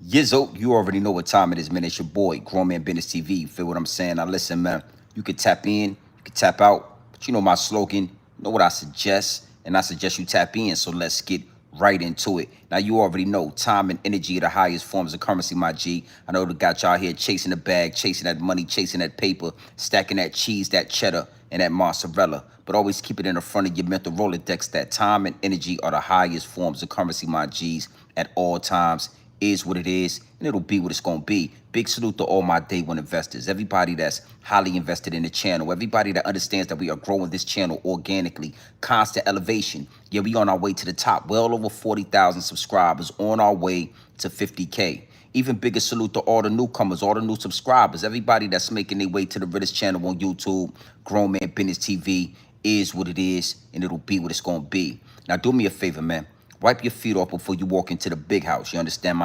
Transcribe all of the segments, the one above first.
Yizzo, you already know what time it is, man. It's your boy, Grown Man Business TV. You feel what I'm saying? Now listen, man. You can tap in, you can tap out, but you know my slogan. You know what I suggest, and I suggest you tap in. So let's get right into it. Now you already know time and energy are the highest forms of currency, my G. I know they got y'all here chasing the bag, chasing that money, chasing that paper, stacking that cheese, that cheddar, and that mozzarella. But always keep it in the front of your mental Rolodex that time and energy are the highest forms of currency, my G's, at all times. Is what it is, and it'll be what it's gonna be. Big salute to all my day one investors, everybody that's highly invested in the channel, everybody that understands that we are growing this channel organically, constant elevation. Yeah, we on our way to the top, well over 40,000 subscribers, on our way to 50K. Even bigger salute to all the newcomers, all the new subscribers, everybody that's making their way to the Realest channel on YouTube. Grown Man Business TV is what it is, and it'll be what it's gonna be. Now do me a favor, man. Wipe your feet off before you walk into the big house. You understand?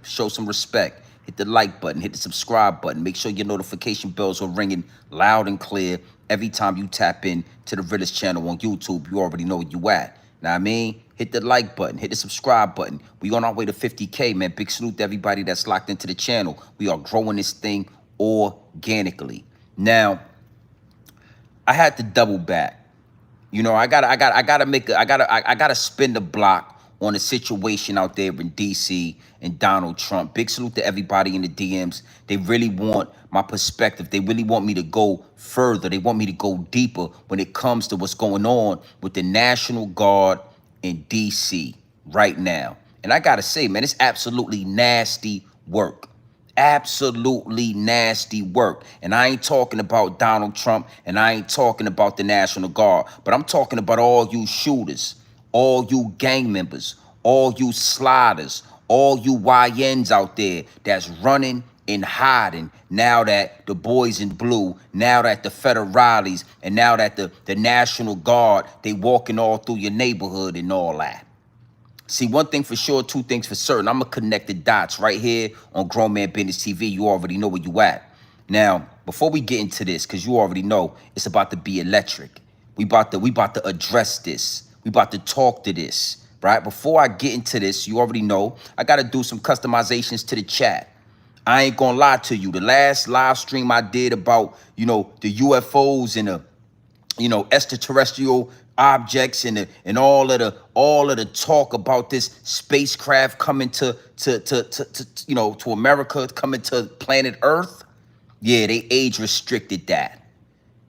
Show some respect. Hit the like button. Hit the subscribe button. Make sure your notification bells are ringing loud and clear every time you tap in to the Realest channel on YouTube. You already know where you at. Now, I mean, hit the like button. Hit the subscribe button. We on our way to 50K, man. Big salute to everybody that's locked into the channel. We are growing this thing organically. Now, I had to double back. You know, I gotta spin the block on the situation out there in DC and Donald Trump. Big salute to everybody in the DMs. They really want my perspective. They really want me to go further. They want me to go deeper when it comes to what's going on with the National Guard in DC right now. And I gotta say, man, it's absolutely nasty work. Absolutely nasty work. And I ain't talking about Donald Trump, and I ain't talking about the National Guard, but I'm talking about all you shooters, all you gang members, all you sliders, all you YNs out there that's running and hiding now that the boys in blue, now that the federales, and now that the National Guard, they walking all through your neighborhood and all that. See, one thing for sure, two things for certain. I'm going to connect the dots right here on Grown Man Business TV. You already know where you at. Now, before we get into this, because you already know it's about to be electric. We about to address this. We about to talk to this, right? Before I get into this, you already know I got to do some customizations to the chat. I ain't going to lie to you. The last live stream I did about, the UFOs and extraterrestrial objects and all of the talk about this spacecraft coming to America, coming to planet Earth. Yeah, they age restricted that.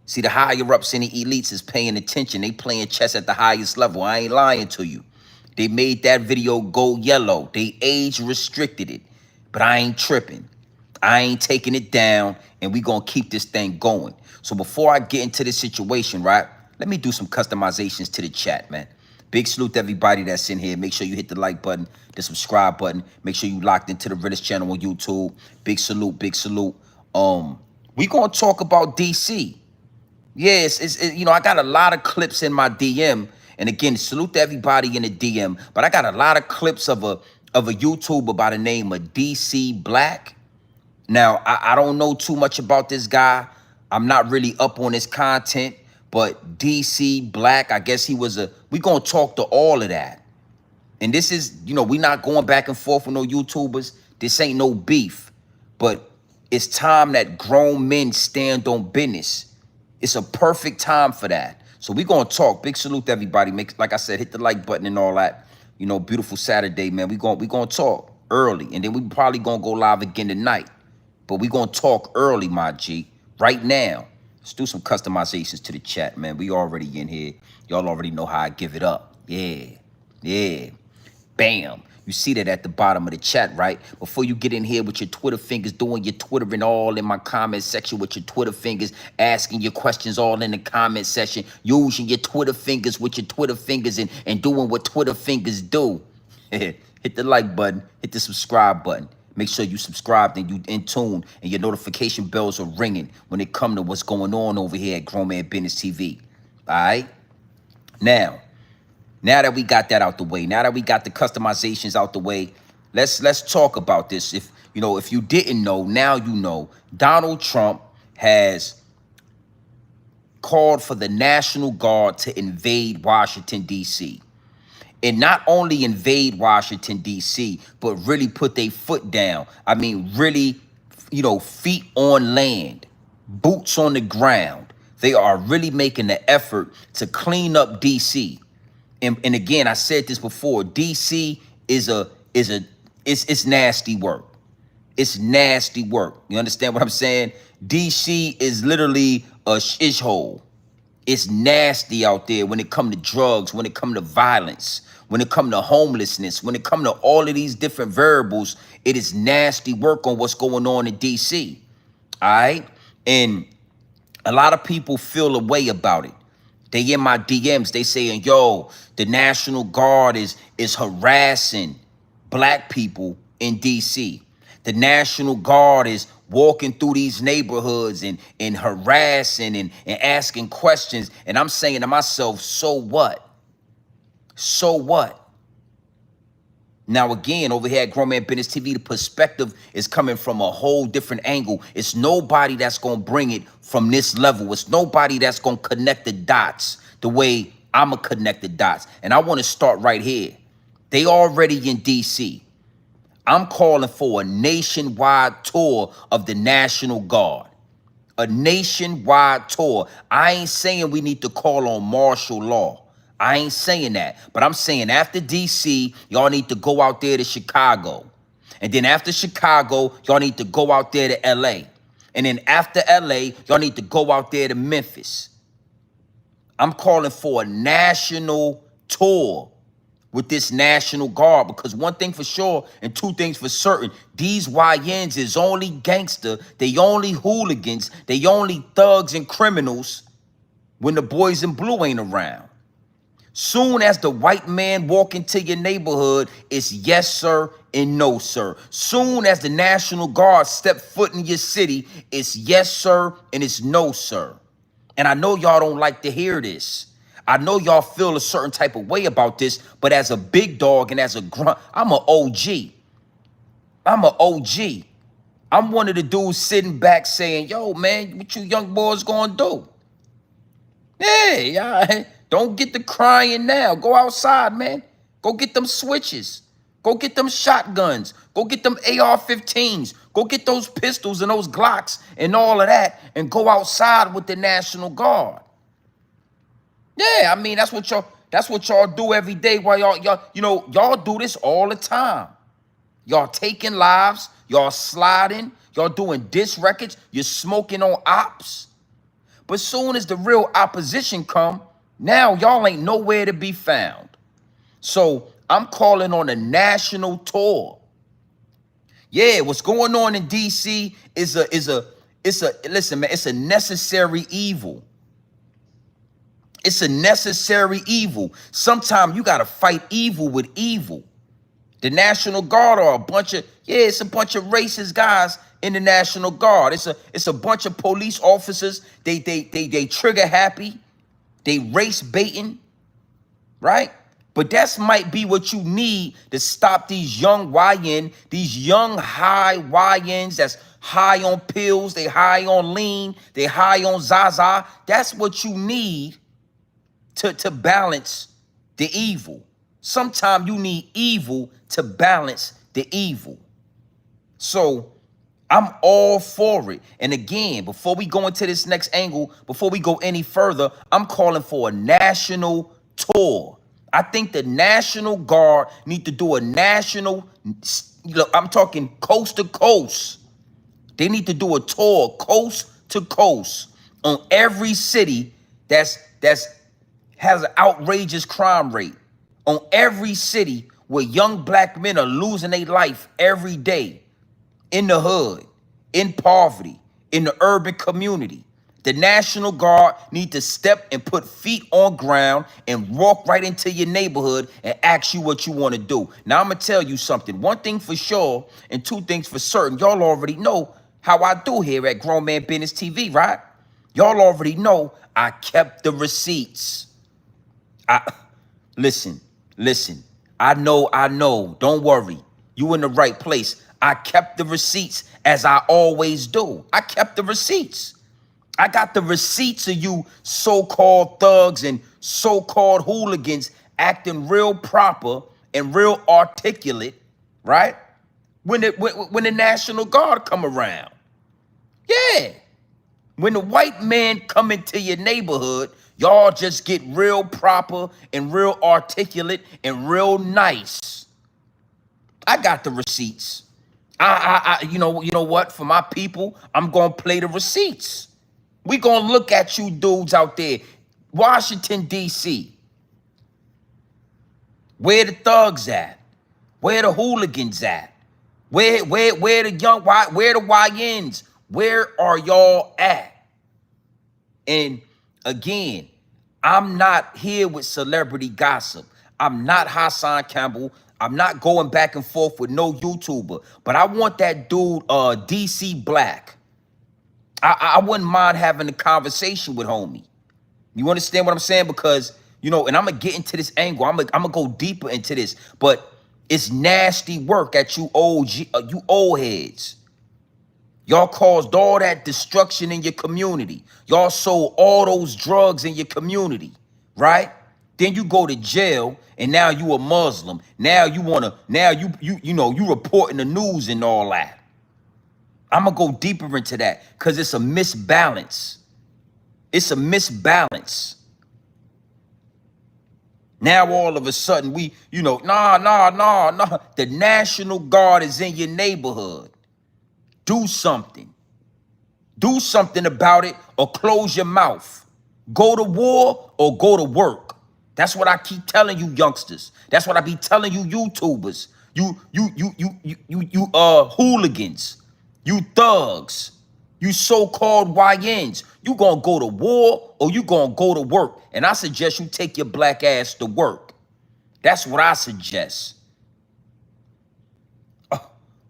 See, the higher ups and the elites is paying attention. They playing chess at the highest level. I ain't lying to you. They made that video go yellow. They age restricted it, but I ain't tripping. I ain't taking it down, and we gonna keep this thing going. So before I get into this situation, right, let me do some customizations to the chat, man. Big salute to everybody that's in here. Make sure you hit the like button, the subscribe button. Make sure you locked into the Realest channel on YouTube. Big salute, big salute. We gonna talk about DC. Yes, I got a lot of clips in my DM. And again, salute to everybody in the DM. But I got a lot of clips of a YouTuber by the name of DC Black. Now, I don't know too much about this guy. I'm not really up on his content, but DC Black, I guess we gonna talk to all of that. And this is, we not going back and forth with no YouTubers. This ain't no beef, but it's time that grown men stand on business. It's a perfect time for that. So we gonna talk. Big salute to everybody. Like I said, hit the like button and all that. Beautiful Saturday, man. We gonna talk early, and then we probably gonna go live again tonight. But we gonna talk early, my G. Right now, let's do some customizations to the chat, man. We already in here. Y'all already know how I give it up. Yeah. Bam. You see that at the bottom of the chat, right? Before you get in here with your Twitter fingers, doing your Twittering all in my comment section with your Twitter fingers, asking your questions all in the comment section, using your Twitter fingers with your Twitter fingers and doing what Twitter fingers do. Hit the like button, hit the subscribe button. Make sure you subscribed and you in tune and your notification bells are ringing when it comes to what's going on over here at Grown Man Business TV. All right? Now that we got that out the way, now that we got the customizations out the way, let's talk about this. If you didn't know, now you know. Donald Trump has called for the National Guard to invade Washington, D.C. and not only invade Washington, D.C., but really put their foot down. I mean, really, feet on land, boots on the ground. They are really making the effort to clean up D.C. And again, I said this before, DC it's nasty work. It's nasty work. You understand what I'm saying? DC is literally a shithole. It's nasty out there when it come to drugs, when it come to violence, when it come to homelessness, when it come to all of these different variables. It is nasty work on what's going on in DC. All right? And a lot of people feel a way about it. They in my DMs, they saying, yo, the National Guard is harassing black people in DC. The National Guard is walking through these neighborhoods and harassing and asking questions. And I'm saying to myself, so what? So what? Now, again, over here at Grown Man Business TV, the perspective is coming from a whole different angle. It's nobody that's going to bring it from this level. It's nobody that's going to connect the dots the way I'm going to connect the dots. And I want to start right here. They already in D.C. I'm calling for a nationwide tour of the National Guard. A nationwide tour. I ain't saying we need to call on martial law. I ain't saying that, but I'm saying after DC, y'all need to go out there to Chicago. And then after Chicago, y'all need to go out there to LA. And then after LA, y'all need to go out there to Memphis. I'm calling for a national tour with this National Guard, because one thing for sure and two things for certain, these YNs is only gangster, they only hooligans, they only thugs and criminals when the boys in blue ain't around. Soon as the white man walk into your neighborhood, it's yes, sir, and no, sir. Soon as the National Guard step foot in your city, it's yes, sir, and it's no, sir. And I know y'all don't like to hear this. I know y'all feel a certain type of way about this, but as a big dog and as a grunt, I'm an OG. I'm an OG. I'm one of the dudes sitting back saying, yo, man, what you young boys gonna do? Hey, y'all, don't get the crying now. Go outside, man. Go get them switches. Go get them shotguns. Go get them AR-15s. Go get those pistols and those Glocks and all of that and go outside with the National Guard. Yeah, I mean, that's what y'all do every day while y'all do this all the time. Y'all taking lives, y'all sliding, y'all doing diss records, you're smoking on ops. But soon as the real opposition come, now y'all ain't nowhere to be found. So I'm calling on a national tour. Yeah, what's going on in DC listen, man, it's a necessary evil. It's a necessary evil. Sometimes you gotta fight evil with evil. The National Guard are it's a bunch of racist guys in the National Guard. It's a bunch of police officers. They trigger happy. They race baiting, right? But that might be what you need to stop these young YN, these young high YNs that's high on pills, they high on lean, they high on Zaza. That's what you need to balance the evil. Sometimes you need evil to balance the evil. So I'm all for it. And again, before we go into this next angle, before we go any further, I'm calling for a national tour. I think the National Guard need to do a national, I'm talking coast to coast. They need to do a tour coast to coast on every city that's has an outrageous crime rate, on every city where young black men are losing their life every day, in the hood, in poverty, in the urban community. The National Guard need to step and put feet on ground and walk right into your neighborhood and ask you what you want to do. Now, I'm going to tell you something. One thing for sure and two things for certain. Y'all already know how I do here at Grown Man Business TV, right? Y'all already know I kept the receipts. Listen. I know. Don't worry. You in the right place. I kept the receipts as I always do. I kept the receipts. I got the receipts of you so-called thugs and so-called hooligans acting real proper and real articulate, right? When the National Guard come around. Yeah. When the white man come into your neighborhood, y'all just get real proper and real articulate and real nice. I got the receipts. You know what? For my people, I'm gonna play the receipts. We gonna look at you dudes out there, Washington D.C. Where the thugs at? Where the hooligans at? Where the young, where the YNs? Where are y'all at? And again, I'm not here with celebrity gossip. I'm not Hassan Campbell. I'm not going back and forth with no YouTuber. But I want that dude, DC Black. I wouldn't mind having a conversation with homie. You understand what I'm saying? Because, you know, and I'm going to get into this angle. I'm gonna go deeper into this. But it's nasty work at you old heads. Y'all caused all that destruction in your community. Y'all sold all those drugs in your community, right? Then you go to jail and now you a Muslim. Now you you reporting the news and all that. I'm gonna go deeper into that because it's a misbalance. It's a misbalance. Now all of a sudden nah. The National Guard is in your neighborhood. Do something. Do something about it or close your mouth. Go to war or go to work. That's what I keep telling you youngsters. That's what I be telling you YouTubers. You hooligans. You thugs. You so-called YNs. You gonna go to war or you gonna go to work. And I suggest you take your black ass to work. That's what I suggest.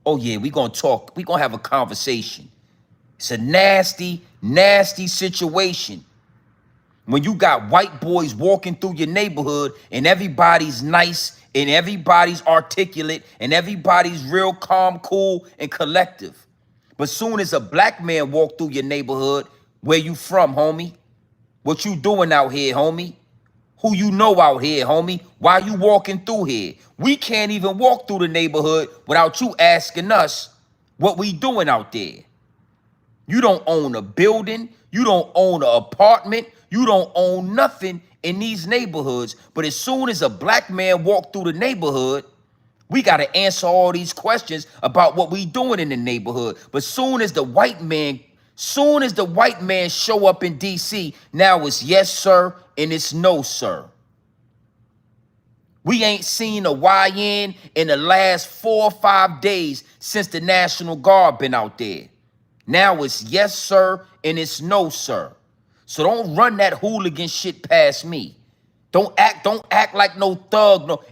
Oh yeah, we gonna talk. We gonna have a conversation. It's a nasty, nasty situation. When you got white boys walking through your neighborhood and everybody's nice and everybody's articulate and everybody's real calm, cool, and collective. But soon as a black man walk through your neighborhood, where you from, homie? What you doing out here, homie? Who you know out here, homie? Why you walking through here? We can't even walk through the neighborhood without you asking us what we doing out there. You don't own a building. You don't own an apartment. You don't own nothing in these neighborhoods. But as soon as a black man walk through the neighborhood, we got to answer all these questions about what we doing in the neighborhood. But soon as the white man show up in DC, now it's yes, sir, and it's no, sir. We ain't seen a YN in the last 4 or 5 days since the National Guard been out there. Now it's yes, sir, and it's no, sir. So don't run that hooligan shit past me. Don't act like no thug. No,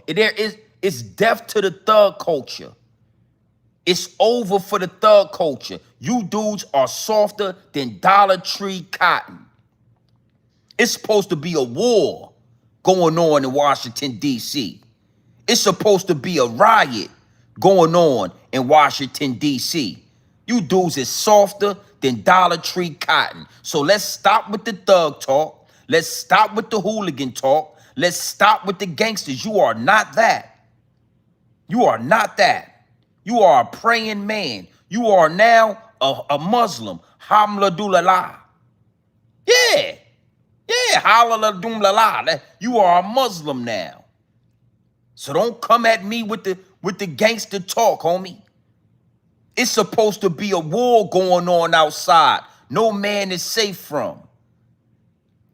it's death to the thug culture. It's over for the thug culture. You dudes are softer than Dollar Tree cotton. It's supposed to be a war going on in Washington, D.C. It's supposed to be a riot going on in Washington, D.C. You dudes is softer than Dollar Tree cotton. So let's stop with the thug talk. Let's stop with the hooligan talk. Let's stop with the gangsters. You are not that. You are not that. You are a praying man. You are now a Muslim. Hamdulillah. Yeah. Yeah, hallelujah. You are a Muslim now. So don't come at me with the gangster talk, homie. It's supposed to be a war going on outside. No man is safe from.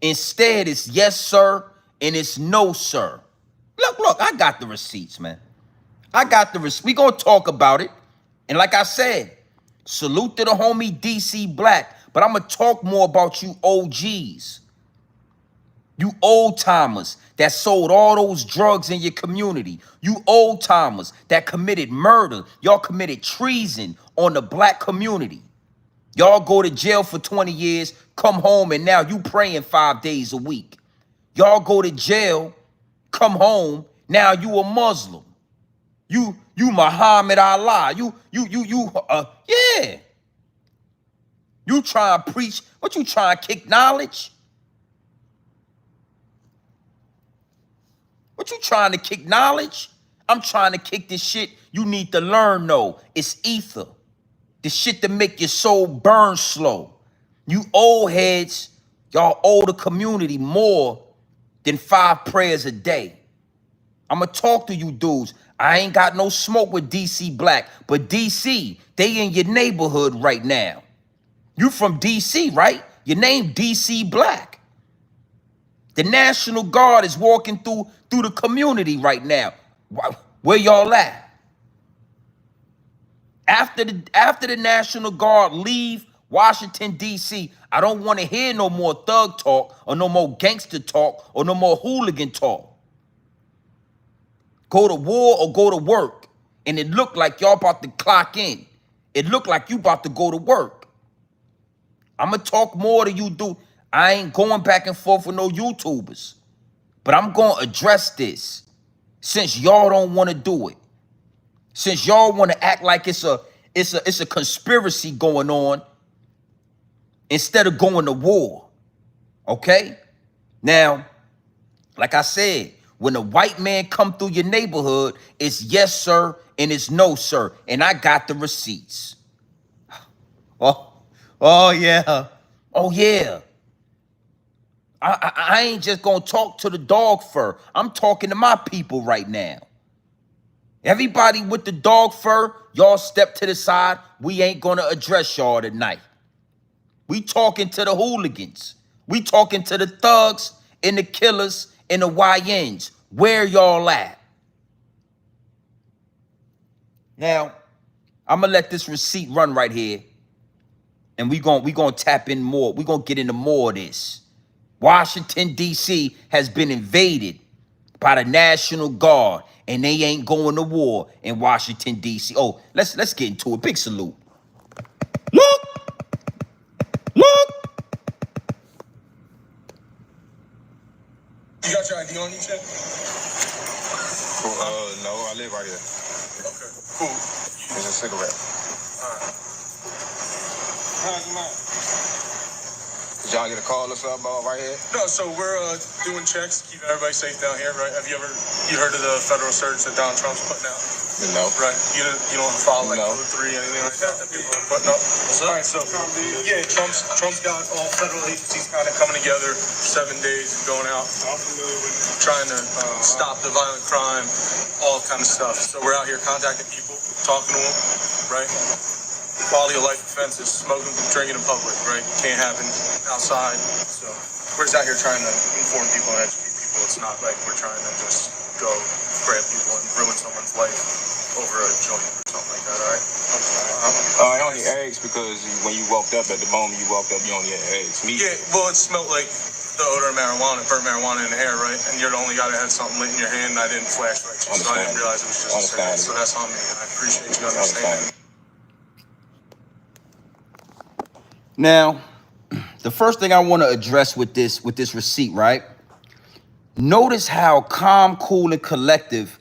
Instead, it's yes, sir, and it's no, sir. Look, I got the receipts, man. I got the receipts. We gonna talk about it. And like I said, salute to the homie DC Black. But I'm gonna talk more about you OGs. You old timers that sold all those drugs in your community. You old timers that committed murder. Y'all committed treason on the black community. Y'all go to jail for 20 years, come home, and now you praying 5 days a week. Y'all go to jail, come home, now you a Muslim. You Muhammad Allah. Yeah. You trying to preach, what you trying to kick knowledge? What you trying to kick knowledge? I'm trying to kick this shit you need to learn, though. It's ether. The shit that make your soul burn slow. You old heads, y'all owe the community more than 5 prayers a day. I'ma talk to you dudes. I ain't got no smoke with DC Black, but DC, they in your neighborhood right now. You from DC, right? Your name DC Black. The National Guard is walking through the community right now. Where y'all at? After the National Guard leave Washington, D.C., I don't want to hear no more thug talk or no more gangster talk or no more hooligan talk. Go to war or go to work. And it looked like y'all about to clock in. It looked like you about to go to work. I'm going to talk more to you, dude. I ain't going back and forth with no YouTubers. But I'm going to address this since y'all don't want to do it. Since y'all want to act like it's a conspiracy going on instead of going to war. Okay? Now, like I said, when a white man come through your neighborhood, it's yes, sir, and it's no, sir. And I got the receipts. Oh yeah. Oh, yeah. I ain't just going to talk to the dog fur. I'm talking to my people right now. Everybody with the dog fur, y'all step to the side. We ain't going to address y'all tonight. We talking to the hooligans. We talking to the thugs and the killers and the YNs. Where y'all at? Now, I'm going to let this receipt run right here. And we gonna tap in more. We going to get into more of this. Washington, D.C. has been invaded by the National Guard. And they ain't going to war in Washington, D.C. Oh, let's get into it. Big salute. Look! Look! You got your ID on you, Chip? No, I live right here. Okay, cool. It's a cigarette. All right. How's your mind? Did y'all get a call or something right here? No, so we're doing checks, keeping everybody safe down here, right? Have you heard of the federal search that Donald Trump's putting out? No. Right. You don't follow like No. Code 3, anything like that people are putting up? All right, so yeah, Trump's got all federal agencies kind of coming together for 7 days and going out, trying to stop the violent crime, all kind of stuff. So we're out here contacting people, talking to them, right? Quality of life offenses, smoking, drinking in public, right? Can't happen outside. So we're just out here trying to inform people and educate people. It's not like we're trying to just go grab people and ruin someone's life over a joint or something like that, all right? I only asked because when you walked up, at the moment you walked up, you only had eggs. Yeah, well, it smelled like the odor of marijuana, burnt marijuana in the air, right? And you're the only guy that had something lit in your hand, and I didn't flashlight you, so I didn't realize it was just a cigarette. So that's on me. I appreciate you understanding. Now, the first thing I want to address with this receipt, right? Notice how calm, cool, and collective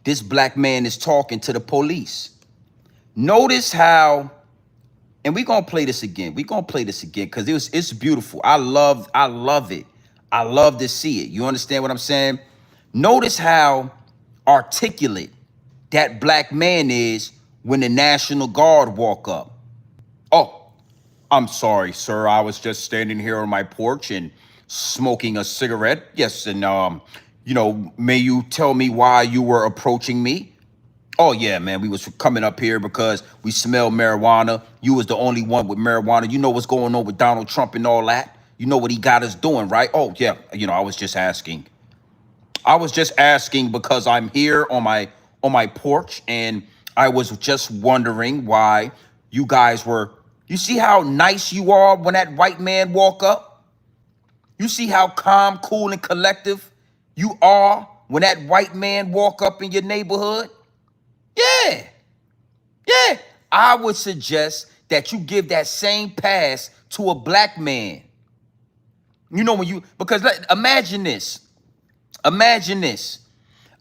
this black man is talking to the police. Notice how, and we're gonna play this again. We're gonna play this again because it's beautiful. I love it. I love to see it. You understand what I'm saying? Notice how articulate that black man is when the National Guard walk up. Oh, I'm sorry, sir. I was just standing here on my porch and smoking a cigarette. Yes, and may you tell me why you were approaching me? Oh yeah, man. We was coming up here because we smelled marijuana. You was the only one with marijuana. You know what's going on with Donald Trump and all that. You know what he got us doing, right? Oh yeah. I was just asking. I was just asking because I'm here on my porch and I was just wondering why you guys were. You see how nice you are when that white man walk up? You see how calm, cool, and collective you are when that white man walk up in your neighborhood? Yeah. Yeah. I would suggest that you give that same pass to a black man. Because imagine this. Imagine this.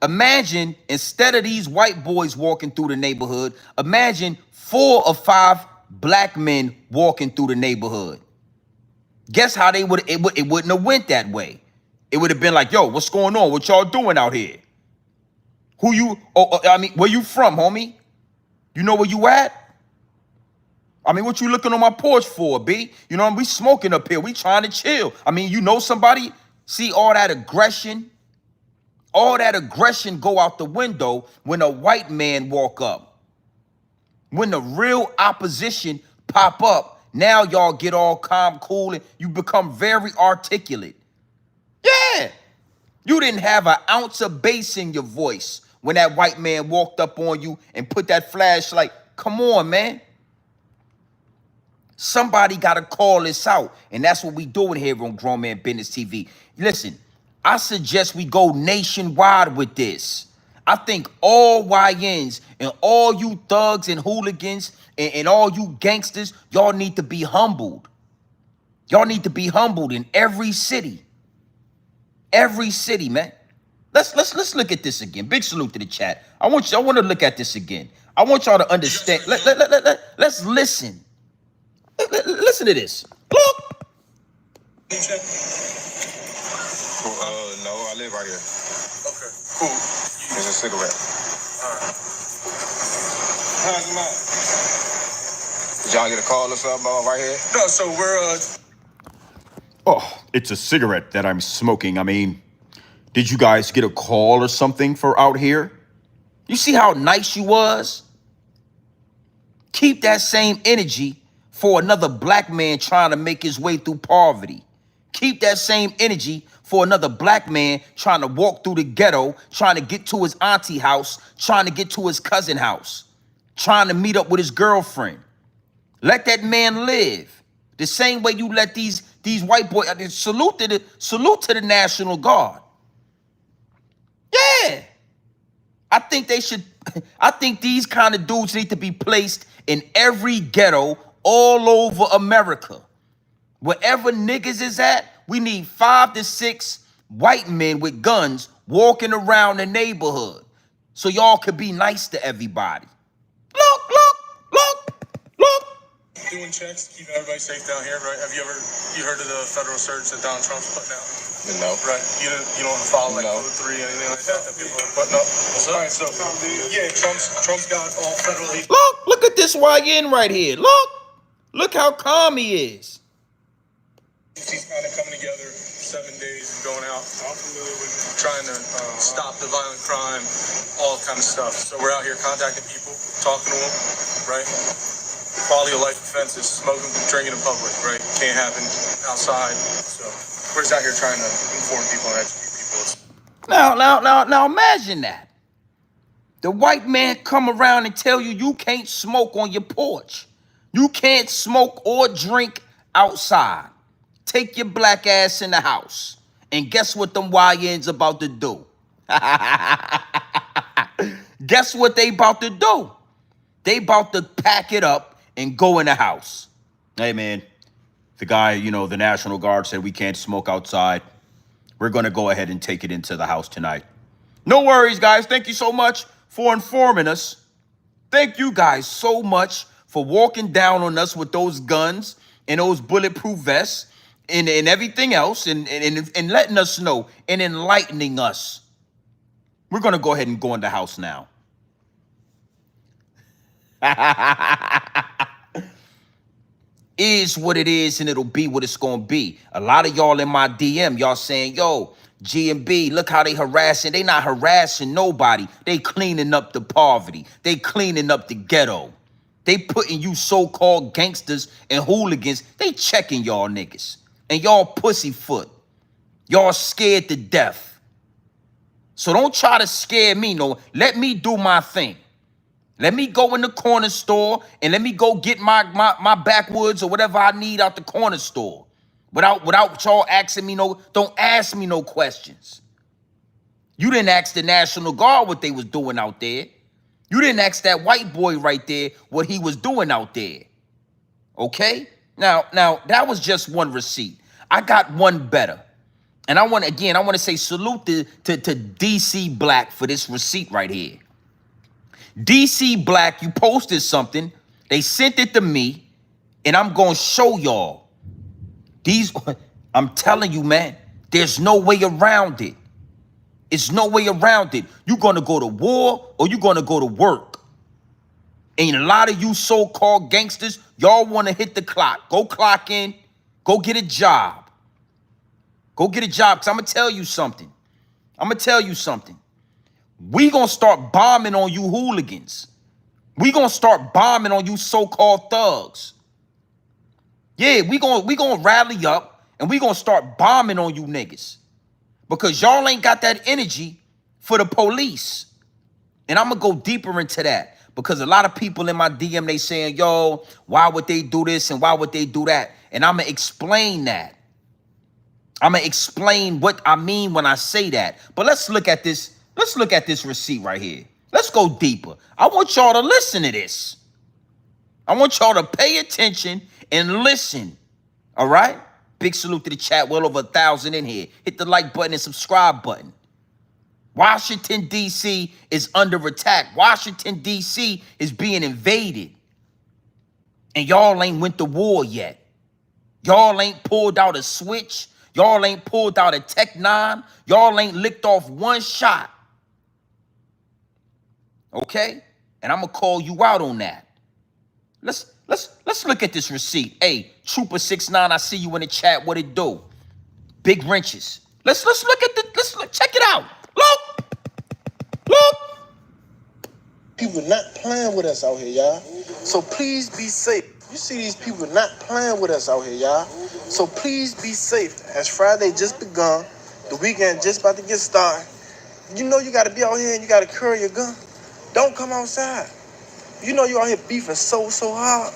Imagine instead of these white boys walking through the neighborhood, imagine 4 or 5 black men walking through the neighborhood. Guess how it wouldn't have went that way. It would have been like, yo, what's going on? What y'all doing out here? Who you, where you from, homie? You know where you at? I mean, what you looking on my porch for, B? You know, we smoking up here. We trying to chill. I mean, you know somebody? See all that aggression? All that aggression go out the window when a white man walk up. When the real opposition pop up, now y'all get all calm, cool, and you become very articulate. Yeah. You didn't have an ounce of bass in your voice when that white man walked up on you and put that flashlight. Come on, man. Somebody got to call this out. And that's what we doing here on Grown Man Business TV. Listen, I suggest we go nationwide with this. I think all YNs and all you thugs and hooligans and all you gangsters, y'all need to be humbled. Y'all need to be humbled in every city. Every city, man. Let's look at this again. Big salute to the chat. I want to look at this again. I want y'all to understand. Let's listen. Listen to this. Look. No, I live right here. Okay, cool. There's a cigarette. All right. How's it, man? Did y'all get a call or something right here? No, so we're Oh, it's a cigarette that I'm smoking. I mean, did you guys get a call or something for out here? You see how nice you was? Keep that same energy for another black man trying to make his way through poverty. Keep that same energy for another black man trying to walk through the ghetto, trying to get to his auntie house, trying to get to his cousin house, trying to meet up with his girlfriend. Let that man live. The same way you let these white boys, salute to the National Guard. Yeah. I think these kind of dudes need to be placed in every ghetto all over America. Wherever niggas is at, we need 5 to 6 white men with guns walking around the neighborhood so y'all could be nice to everybody. Look. doing checks to keep everybody safe down here, right? Have you heard of the federal search that Donald Trump's putting out? No. Right. You don't follow like No. Code 3 anything like that people are putting up? All right, so yeah, Trump's got all federal agents. Look at this YN right here. Look how calm he is. He's kind of coming together 7 days and going out, trying to stop the violent crime, all kind of stuff. So we're out here contacting people, talking to them, right? Quality of life offenses, smoking, drinking in public, right? Can't happen outside. So we're just out here trying to inform people and educate people. Now imagine that. The white man come around and tell you can't smoke on your porch. You can't smoke or drink outside. Take your black ass in the house. And guess what them YNs about to do? Guess what they about to do? They about to pack it up and go in the house. Hey, man, the guy, the National Guard said we can't smoke outside. We're going to go ahead and take it into the house tonight. No worries, guys. Thank you so much for informing us. Thank you guys so much for walking down on us with those guns and those bulletproof vests and everything else and letting us know and enlightening us. We're going to go ahead and go in the house now. Is what it is and it'll be what it's gonna be. A lot of y'all in my DM, y'all saying, yo, G&B, look how they harassing. They not harassing nobody. They cleaning up the poverty. They cleaning up the ghetto. They putting you so-called gangsters and hooligans, they checking y'all niggas. And y'all pussyfoot. Y'all scared to death. So don't try to scare me, no. Let me do my thing. Let me go in the corner store and let me go get my backwoods or whatever I need out the corner store. Without y'all asking me don't ask me no questions. You didn't ask the National Guard what they was doing out there. You didn't ask that white boy right there what he was doing out there. Okay? Now that was just one receipt. I got one better. And I want to say salute to DC Black for this receipt right here. DC Black, you posted something. They sent it to me, and I'm going to show y'all. I'm telling you, man, There's no way around it. It's no way around it. You're going to go to war or you're going to go to work. And a lot of you so-called gangsters, y'all want to hit the clock. Go clock in. Go get a job. Go get a job, because I'm going to tell you something. I'm going to tell you something. We going to start bombing on you hooligans. We going to start bombing on you so-called thugs. Yeah, we gonna rally up and we going to start bombing on you niggas. Because y'all ain't got that energy for the police. And I'm going to go deeper into that. Because a lot of people in my DM, they saying, yo, why would they do this and why would they do that? And I'm going to explain that. I'm going to explain what I mean when I say that. But let's look at this. Let's look at this receipt right here. Let's go deeper. I want y'all to listen to this. I want y'all to pay attention and listen. All right? Big salute to the chat. Well over 1,000 in here. Hit the like button and subscribe button. Washington, D.C. is under attack. Washington, D.C. is being invaded. And y'all ain't went to war yet. Y'all ain't pulled out a switch. Y'all ain't pulled out a Tech 9. Y'all ain't licked off one shot. Okay? And I'm going to call you out on that. Let's look at this receipt. Hey, Trooper 69, I see you in the chat. What it do? Big wrenches. Let's look at the, check it out. Look. People not playing with us out here, y'all. So please be safe. You see these people not playing with us out here, y'all. So please be safe. As Friday just begun, the weekend just about to get started. You know you got to be out here and you got to carry your gun. Don't come outside. You know you out here beefing so hard.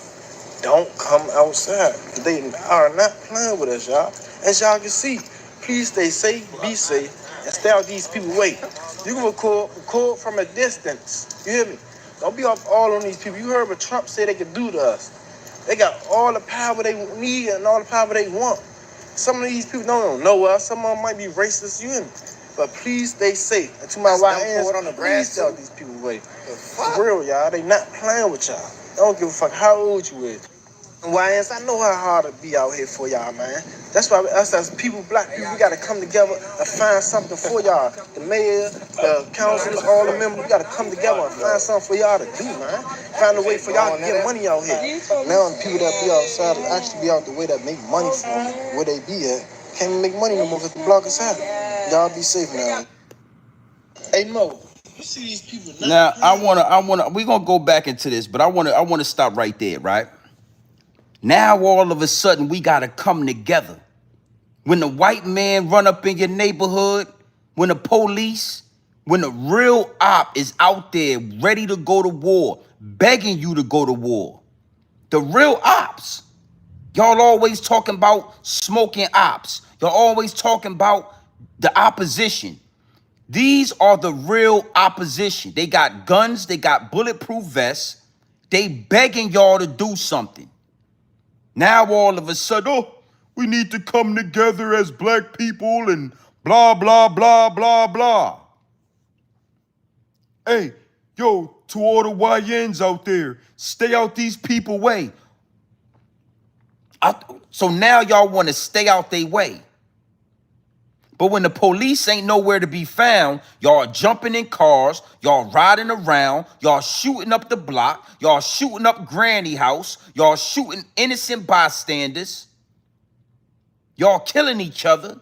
Don't come outside. They are not playing with us, y'all. As y'all can see, please stay safe, be safe, and stay out these people's way. You can record from a distance. You hear me? Don't be off all on these people. You heard what Trump said they could do to us. They got all the power they need and all the power they want. Some of these people don't know us. Some of them might be racist. You hear me? But please stay safe. And to my YNs, please stay out these people's way. For real, y'all. They not playing with y'all. I don't give a fuck how old you is. And YNs, I know how hard it be out here for y'all, man. That's why us as people, black people, we got to come together and find something for y'all. The mayor, the councilors, all the members, we got to come together and find something for y'all to do, man. Find a way for y'all to get money out here. Now the people that be outside actually be out the way that make money for them, where they be at. Can't even make money no more because the block is out. Y'all be safe now. Hey, Mo. You see these people now, I wanna, we're gonna go back into this, but I wanna stop right there, right? Now all of a sudden we gotta come together. When the white man run up in your neighborhood, when the police, when the real op is out there ready to go to war, begging you to go to war. The real ops. Y'all always talking about smoking ops. Y'all always talking about the opposition. These are the real opposition. They got guns, they got bulletproof vests. They begging y'all to do something. Now all of a sudden, oh, we need to come together as black people and blah, blah, blah, blah, blah. Hey, yo, to all the YNs out there, stay out these people's way. So now y'all want to stay out their way. But when the police ain't nowhere to be found, y'all jumping in cars, y'all riding around, y'all shooting up the block, y'all shooting up Granny House, y'all shooting innocent bystanders, y'all killing each other.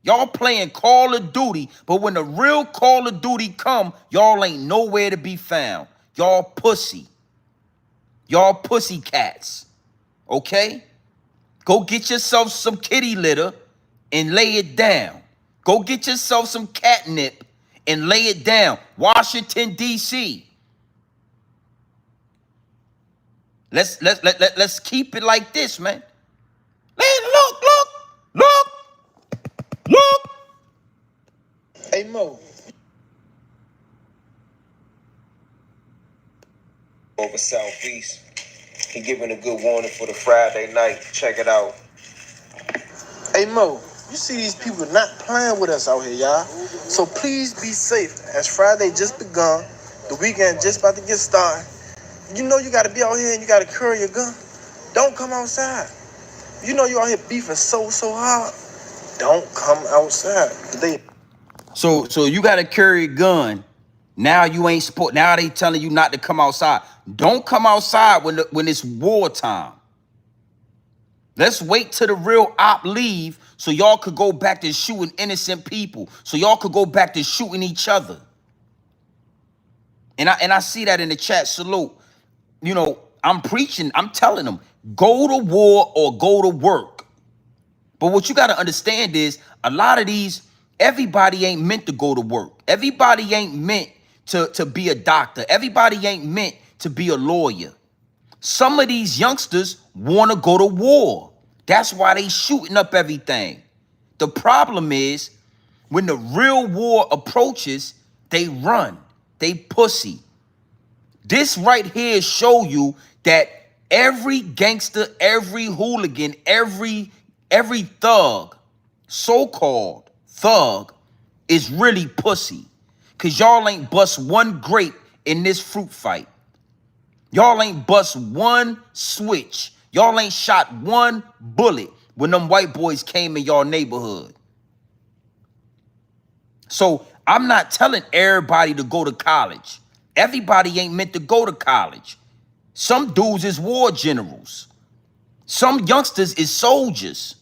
Y'all playing Call of Duty, but when the real Call of Duty come, y'all ain't nowhere to be found. Y'all pussy. Y'all pussy cats. Okay? Go get yourself some kitty litter and lay it down. Go get yourself some catnip and lay it down. Washington, D.C. Let's keep it like this, man. Look. Hey, Mo. Over Southeast. He giving a good warning for the Friday night. Check it out. Hey, Mo. You see these people not playing with us out here, y'all. So please be safe. As Friday just begun, the weekend just about to get started. You know you got to be out here and you got to carry your gun. Don't come outside. You know you out here beefing so hard. don't come outside. So you gotta carry a gun. Now you ain't support. Now they telling you not to come outside. Don't come outside when it's wartime. Let's wait till the real op leave so y'all could go back to shooting innocent people. So y'all could go back to shooting each other. And I see that in the chat. Salute. You know, I'm preaching. I'm telling them, go to war or go to work. But what you got to understand is a lot of these, everybody ain't meant to go to work. Everybody ain't meant to be a doctor. Everybody ain't meant to be a lawyer. Some of these youngsters want to go to war. That's why they shooting up everything. The problem is when the real war approaches, they run. They pussy. This right here show you that every gangster, every hooligan, every thug, so-called thug, is really pussy. Cause y'all ain't bust one grape in this fruit fight. Y'all ain't bust one switch. Y'all ain't shot one bullet when them white boys came in y'all neighborhood. So I'm not telling everybody to go to college. Everybody ain't meant to go to college. Some dudes is war generals. Some youngsters is soldiers.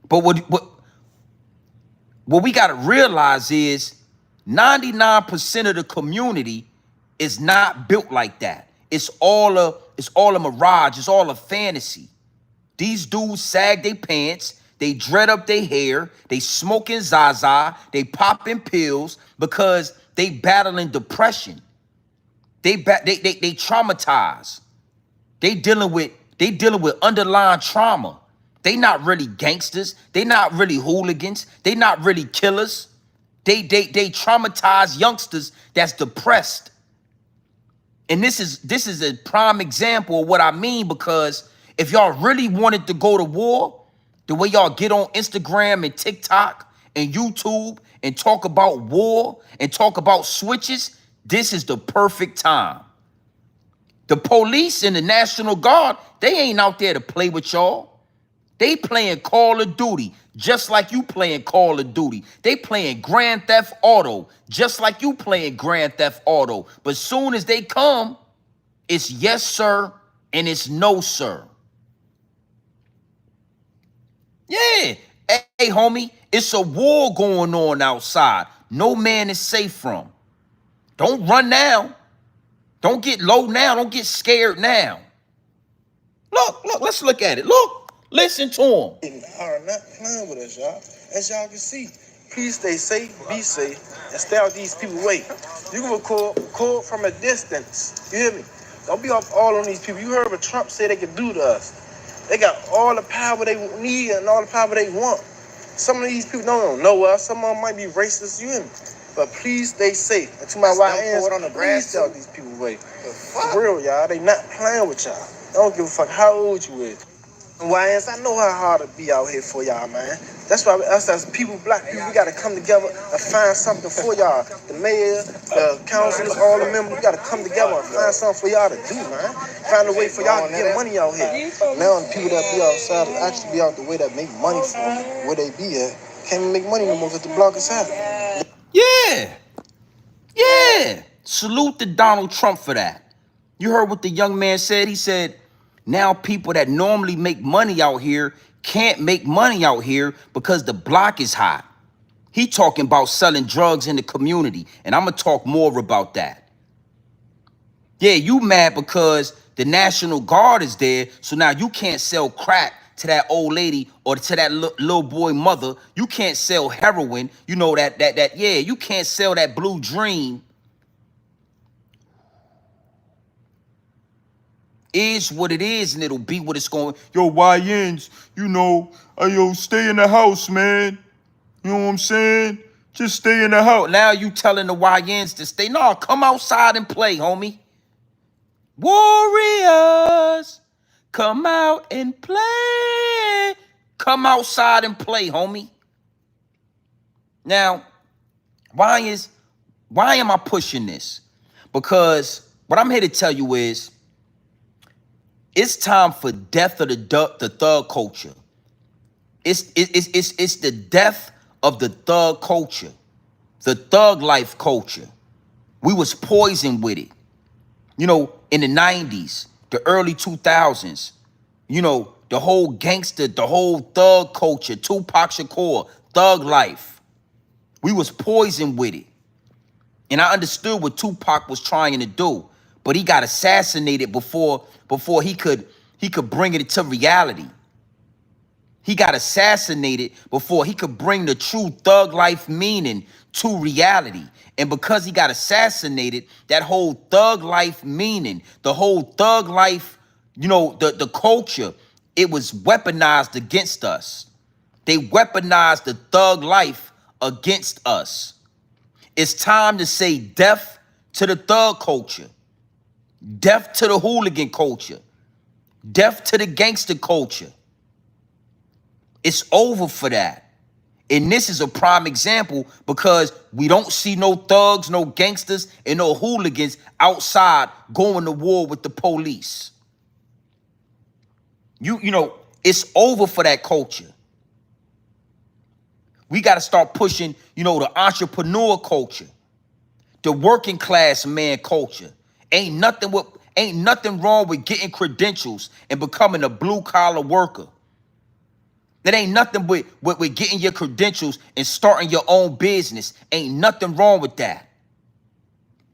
But what we got to realize is 99% of the community is not built like that. It's all a mirage. It's all a fantasy. These dudes sag their pants. They dread up their hair. They smoking Zaza. They popping pills because they battling depression. They traumatized. They dealing with underlying trauma. They not really gangsters. They not really hooligans. They not really killers. They traumatize youngsters that's depressed. And this is a prime example of what I mean, because if y'all really wanted to go to war, the way y'all get on Instagram and TikTok and YouTube and talk about war and talk about switches, this is the perfect time. The police and the National Guard, they ain't out there to play with y'all. They playing Call of Duty just like you playing Call of Duty. They playing Grand Theft Auto just like you playing Grand Theft Auto. But soon as they come, it's yes, sir, and it's no, sir. Yeah. Hey, homie, it's a war going on outside. No man is safe from. Don't run now. Don't get low now. Don't get scared now. Look, let's look at it. Look, listen to him. They are not playing with us, y'all. As y'all can see, please stay safe, be safe, and stay out these people's way. You can record from a distance. You hear me? Don't be up all on these people. You heard what Trump said they could do to us. They got all the power they need and all the power they want. Some of these people don't know us. Some of them might be racist. You hear me? But please stay safe. And to my YNs, please stay out these people's way. For real, y'all. They not playing with y'all. I don't give a fuck how old you is. And YNs, I know how hard it be out here for y'all, man. That's why us as people, black people, we got to come together and find something for y'all. The mayor, the councilors, all the members, we got to come together and find something for y'all to do, man. Find a way for y'all to get money out here. Now the people that be outside actually be out the way that make money for them, where they be at. Can't even make money no more because the block is happening. Yeah. Salute to Donald Trump for that. You heard what the young man said? He said, now people that normally make money out here can't make money out here because the block is hot. He talking about selling drugs in the community, and I'm going to talk more about that. Yeah, you mad because the National Guard is there, so now you can't sell crack to that old lady or to that little boy mother. You can't sell heroin. You know yeah, you can't sell that blue dream. Is what it is, and it'll be what it's going. Yo, YNs, you know, yo, stay in the house, man. You know what I'm saying? Just stay in the house. Now you telling the YNs to stay. No, come outside and play, homie. Warriors, come out and play. Come outside and play, homie. Now, why am I pushing this? Because what I'm here to tell you is, it's time for death of the thug culture. It's the death of the thug culture, the thug life culture. We was poisoned with it. You know, in the 90s, the early 2000s, you know, the whole gangster, the whole thug culture, Tupac Shakur, thug life. We was poisoned with it. And I understood what Tupac was trying to do, but he got assassinated before he could bring it to reality. He got assassinated before he could bring the true thug life meaning to reality. And because he got assassinated, that whole thug life meaning, the whole thug life, you know, the culture, it was weaponized against us. They weaponized the thug life against us. It's time to say death to the thug culture, death to the hooligan culture, death to the gangster culture. It's over for that. And this is a prime example because we don't see no thugs, no gangsters, and no hooligans outside going to war with the police. You know, it's over for that culture. We got to start pushing, you know, the entrepreneur culture, the working class man culture. Ain't nothing wrong with getting credentials and becoming a blue collar worker. That ain't nothing with getting your credentials and starting your own business. Ain't nothing wrong with that.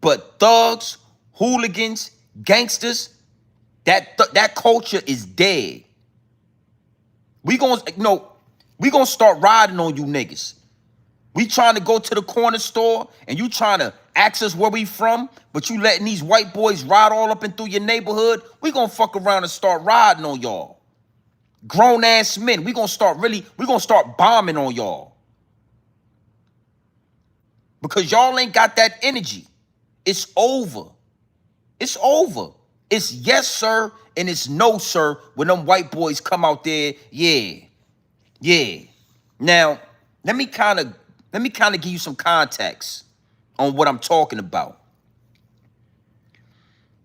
But thugs, hooligans, gangsters, that culture is dead. We gonna start riding on you niggas. We trying to go to the corner store and you trying to ask us where we from, but you letting these white boys ride all up and through your neighborhood. We gonna fuck around and start riding on y'all. Grown ass men, we gonna start bombing on y'all. Because y'all ain't got that energy. It's over. It's over. It's yes, sir, and it's no, sir, when them white boys come out there. Yeah. Now, let me kind of give you some context on what I'm talking about.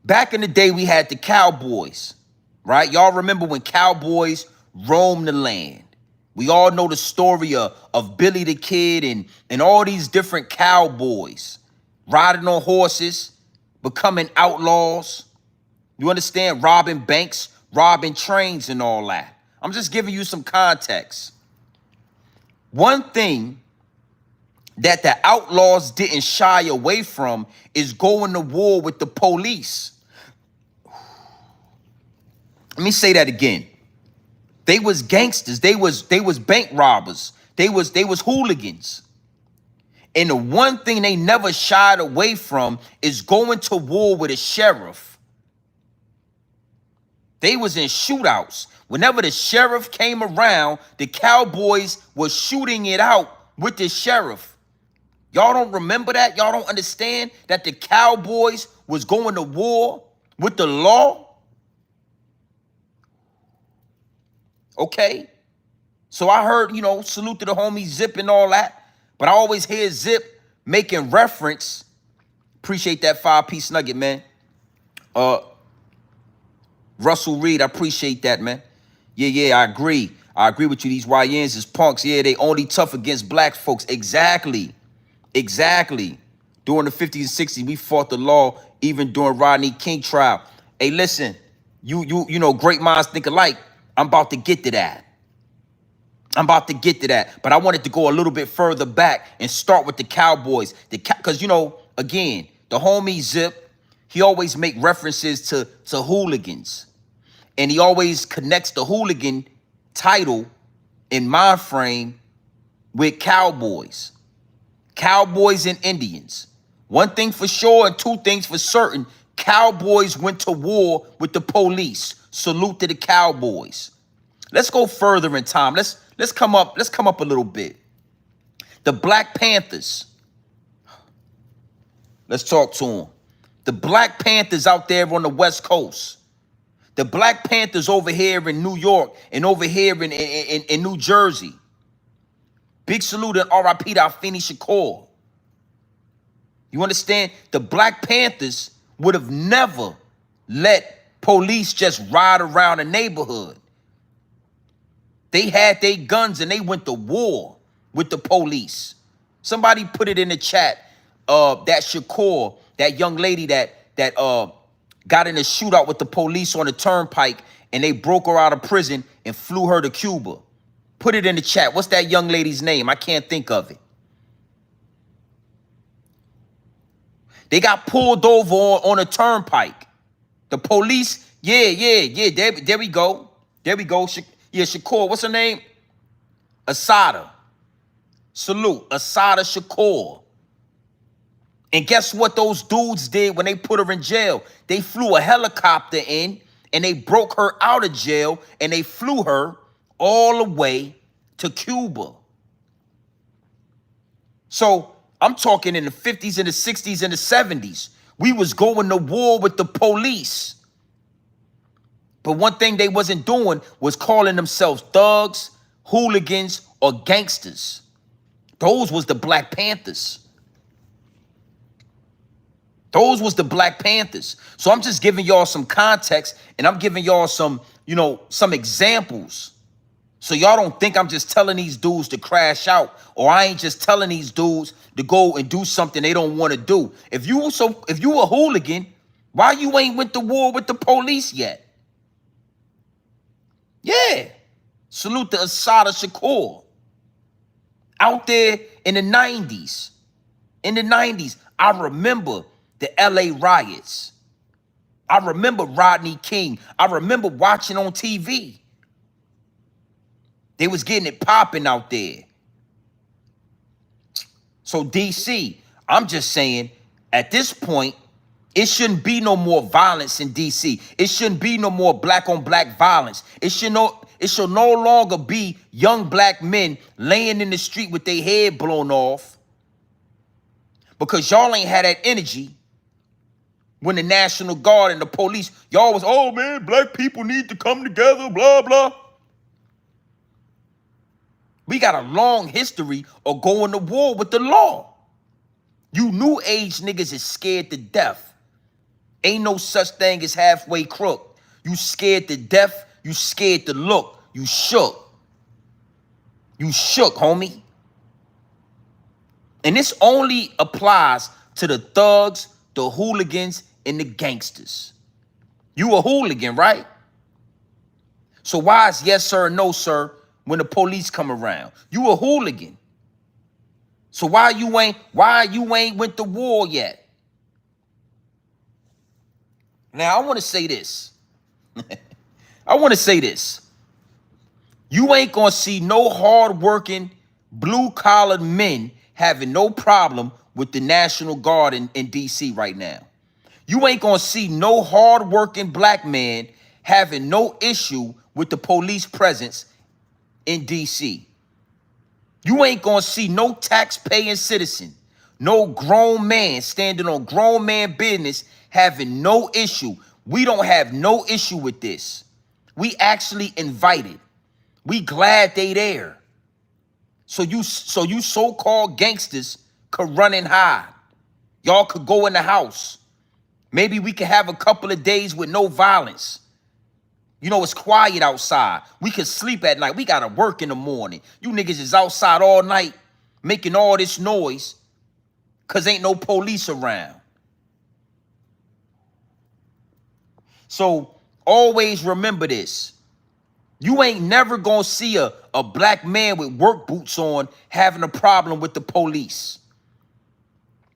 Back in the day, we had the cowboys. Right? Y'all remember when cowboys roamed the land. We all know the story of Billy the Kid and all these different cowboys riding on horses, becoming outlaws. You understand? Robbing banks, robbing trains and all that. I'm just giving you some context. One thing that the outlaws didn't shy away from is going to war with the police. Let me say that again. They was gangsters. They was bank robbers. They was hooligans. And the one thing they never shied away from is going to war with a sheriff. They was in shootouts. Whenever the sheriff came around, the cowboys was shooting it out with the sheriff. Y'all don't remember that? Y'all don't understand that the cowboys was going to war with the law? Okay, so I heard, you know, salute to the homie Zip and all that, but I always hear Zip making reference. Appreciate that 5-piece nugget, man. Russell Reed, I appreciate that, man. Yeah, I agree. I agree with you. These YNs is punks. Yeah, they only tough against black folks. Exactly. During the 50s and 60s, we fought the law, even during Rodney King trial. Hey, listen, you know, great minds think alike. I'm about to get to that. But I wanted to go a little bit further back and start with the cowboys. Because, you know, again, the homie Zip, he always make references to hooligans. And he always connects the hooligan title in mind frame with cowboys. Cowboys and Indians. One thing for sure and two things for certain. Cowboys went to war with the police. Salute to the cowboys. Let's go further in time. Let's come up a little bit. The Black Panthers. Let's talk to them. The Black Panthers out there on the West Coast. The Black Panthers over here in New York and over here in New Jersey. Big salute and RIP to Afeni Shakur. You understand? The Black Panthers would have never let police just ride around a neighborhood. They had their guns and they went to war with the police. Somebody put it in the chat. That Shakur, that young lady that got in a shootout with the police on the turnpike, and they broke her out of prison and flew her to Cuba. Put it in the chat. What's that young lady's name? I can't think of it. They got pulled over on a turnpike. The police, yeah. There we go. There we go. Yeah, Shakur. What's her name? Asada. Salute. Asada Shakur. And guess what those dudes did when they put her in jail? They flew a helicopter in and they broke her out of jail and they flew her all the way to Cuba. So I'm talking in the 50s and the 60s and the 70s. We was going to war with the police. But one thing they wasn't doing was calling themselves thugs, hooligans, or gangsters. Those was the Black Panthers. Those was the Black Panthers. So I'm just giving y'all some context and I'm giving y'all some, some examples. So y'all don't think I'm just telling these dudes to crash out, or I ain't just telling these dudes to go and do something they don't want to do. If you a hooligan, why you ain't went to war with the police yet? Yeah. Salute to Asada Shakur. Out there in the 90s. In the 90s, I remember the LA riots. I remember Rodney King. I remember watching on TV. They was getting it popping out there. So DC, I'm just saying, at this point, it shouldn't be no more violence in DC. It shouldn't be no more black on black violence. It should no longer be young black men laying in the street with their head blown off because y'all ain't had that energy when the National Guard and the police, y'all was, oh man, black people need to come together, blah, blah. We got a long history of going to war with the law. You new age niggas is scared to death. Ain't no such thing as halfway crook. You scared to death, you scared to look. You shook. You shook, homie. And this only applies to the thugs, the hooligans, and the gangsters. You a hooligan, right? So why is yes sir, no sir when the police come around? You a hooligan. So why you ain't went to war yet? Now I want to say this. I want to say this. You ain't gonna see no hard-working, blue-collar men having no problem with the National Guard in DC right now. You ain't gonna see no hard-working black man having no issue with the police presence in DC. You ain't gonna see no tax-paying citizen, no grown man standing on grown man business having no issue. We don't have no issue with this. We actually invited. We glad they there. So you so-called gangsters could run and hide. Y'all could go in the house. Maybe we could have a couple of days with no violence. It's quiet outside. We could sleep at night. We gotta work in the morning. You niggas is outside all night making all this noise because ain't no police around. So always remember this. You ain't never gonna see a black man with work boots on having a problem with the police.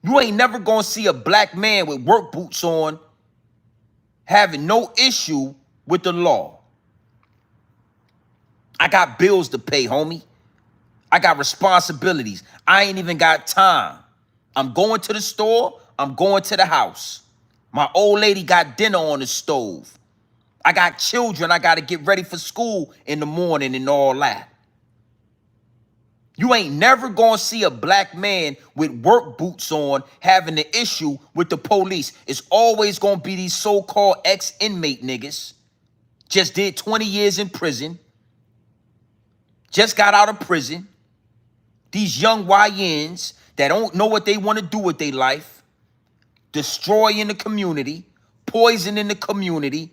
You ain't never gonna see a black man with work boots on having no issue with the law. I got bills to pay, homie. I got responsibilities. I ain't even got time. I'm going to the store. I'm going to the house. My old lady got dinner on the stove. I got children I got to get ready for school in the morning and all that. You ain't never going to see a black man with work boots on having an issue with the police. It's always going to be these so-called ex-inmate niggas. Just did 20 years in prison. Just got out of prison. These young YNs that don't know what they want to do with their life. Destroying the community. Poisoning the community.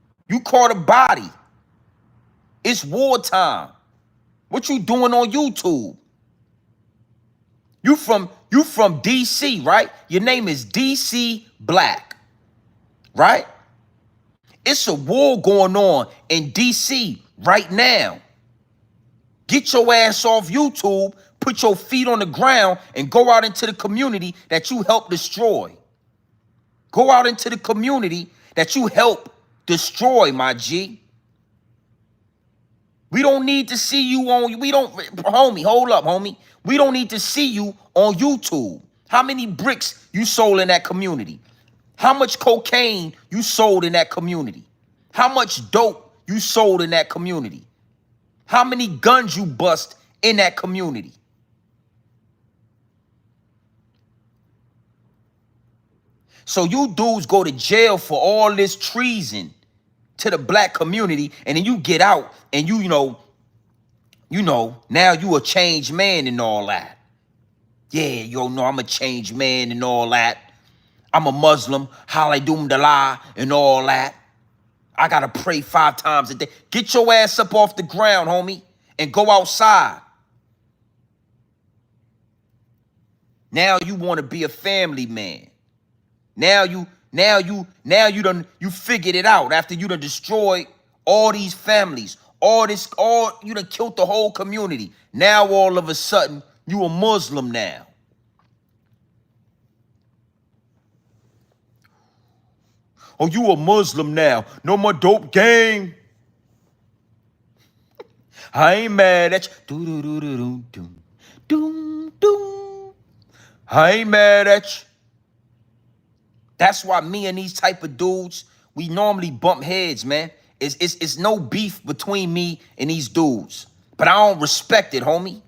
caught a body. It's wartime. What you doing on YouTube? You from DC, right? Your name is DC Black, right? It's a war going on in DC right now. Get your ass off YouTube, put your feet on the ground, and go out into the community that you helped destroy. Go out into the community that you helped destroy, my G. We don't need to see you on, homie, hold up, homie. We don't need to see you on YouTube. How many bricks you sold in that community? How much cocaine you sold in that community? How much dope you sold in that community? How many guns you bust in that community? So you dudes go to jail for all this treason to the black community, and then you get out and you know, now you a changed man and all that. Yeah, yo, know I'm a changed man and all that. I'm a Muslim, Halaydum Dalah and all that. I gotta pray 5 times a day. Get your ass up off the ground, homie, and go outside. Now you want to be a family man. Now you figured it out after you done destroyed all these families, you done killed the whole community. Now all of a sudden you a Muslim now. Oh, you a Muslim now. No more dope gang. I ain't mad at you. I ain't mad at you. That's why me and these type of dudes, we normally bump heads, man. It's no beef between me and these dudes. But I don't respect it, homie.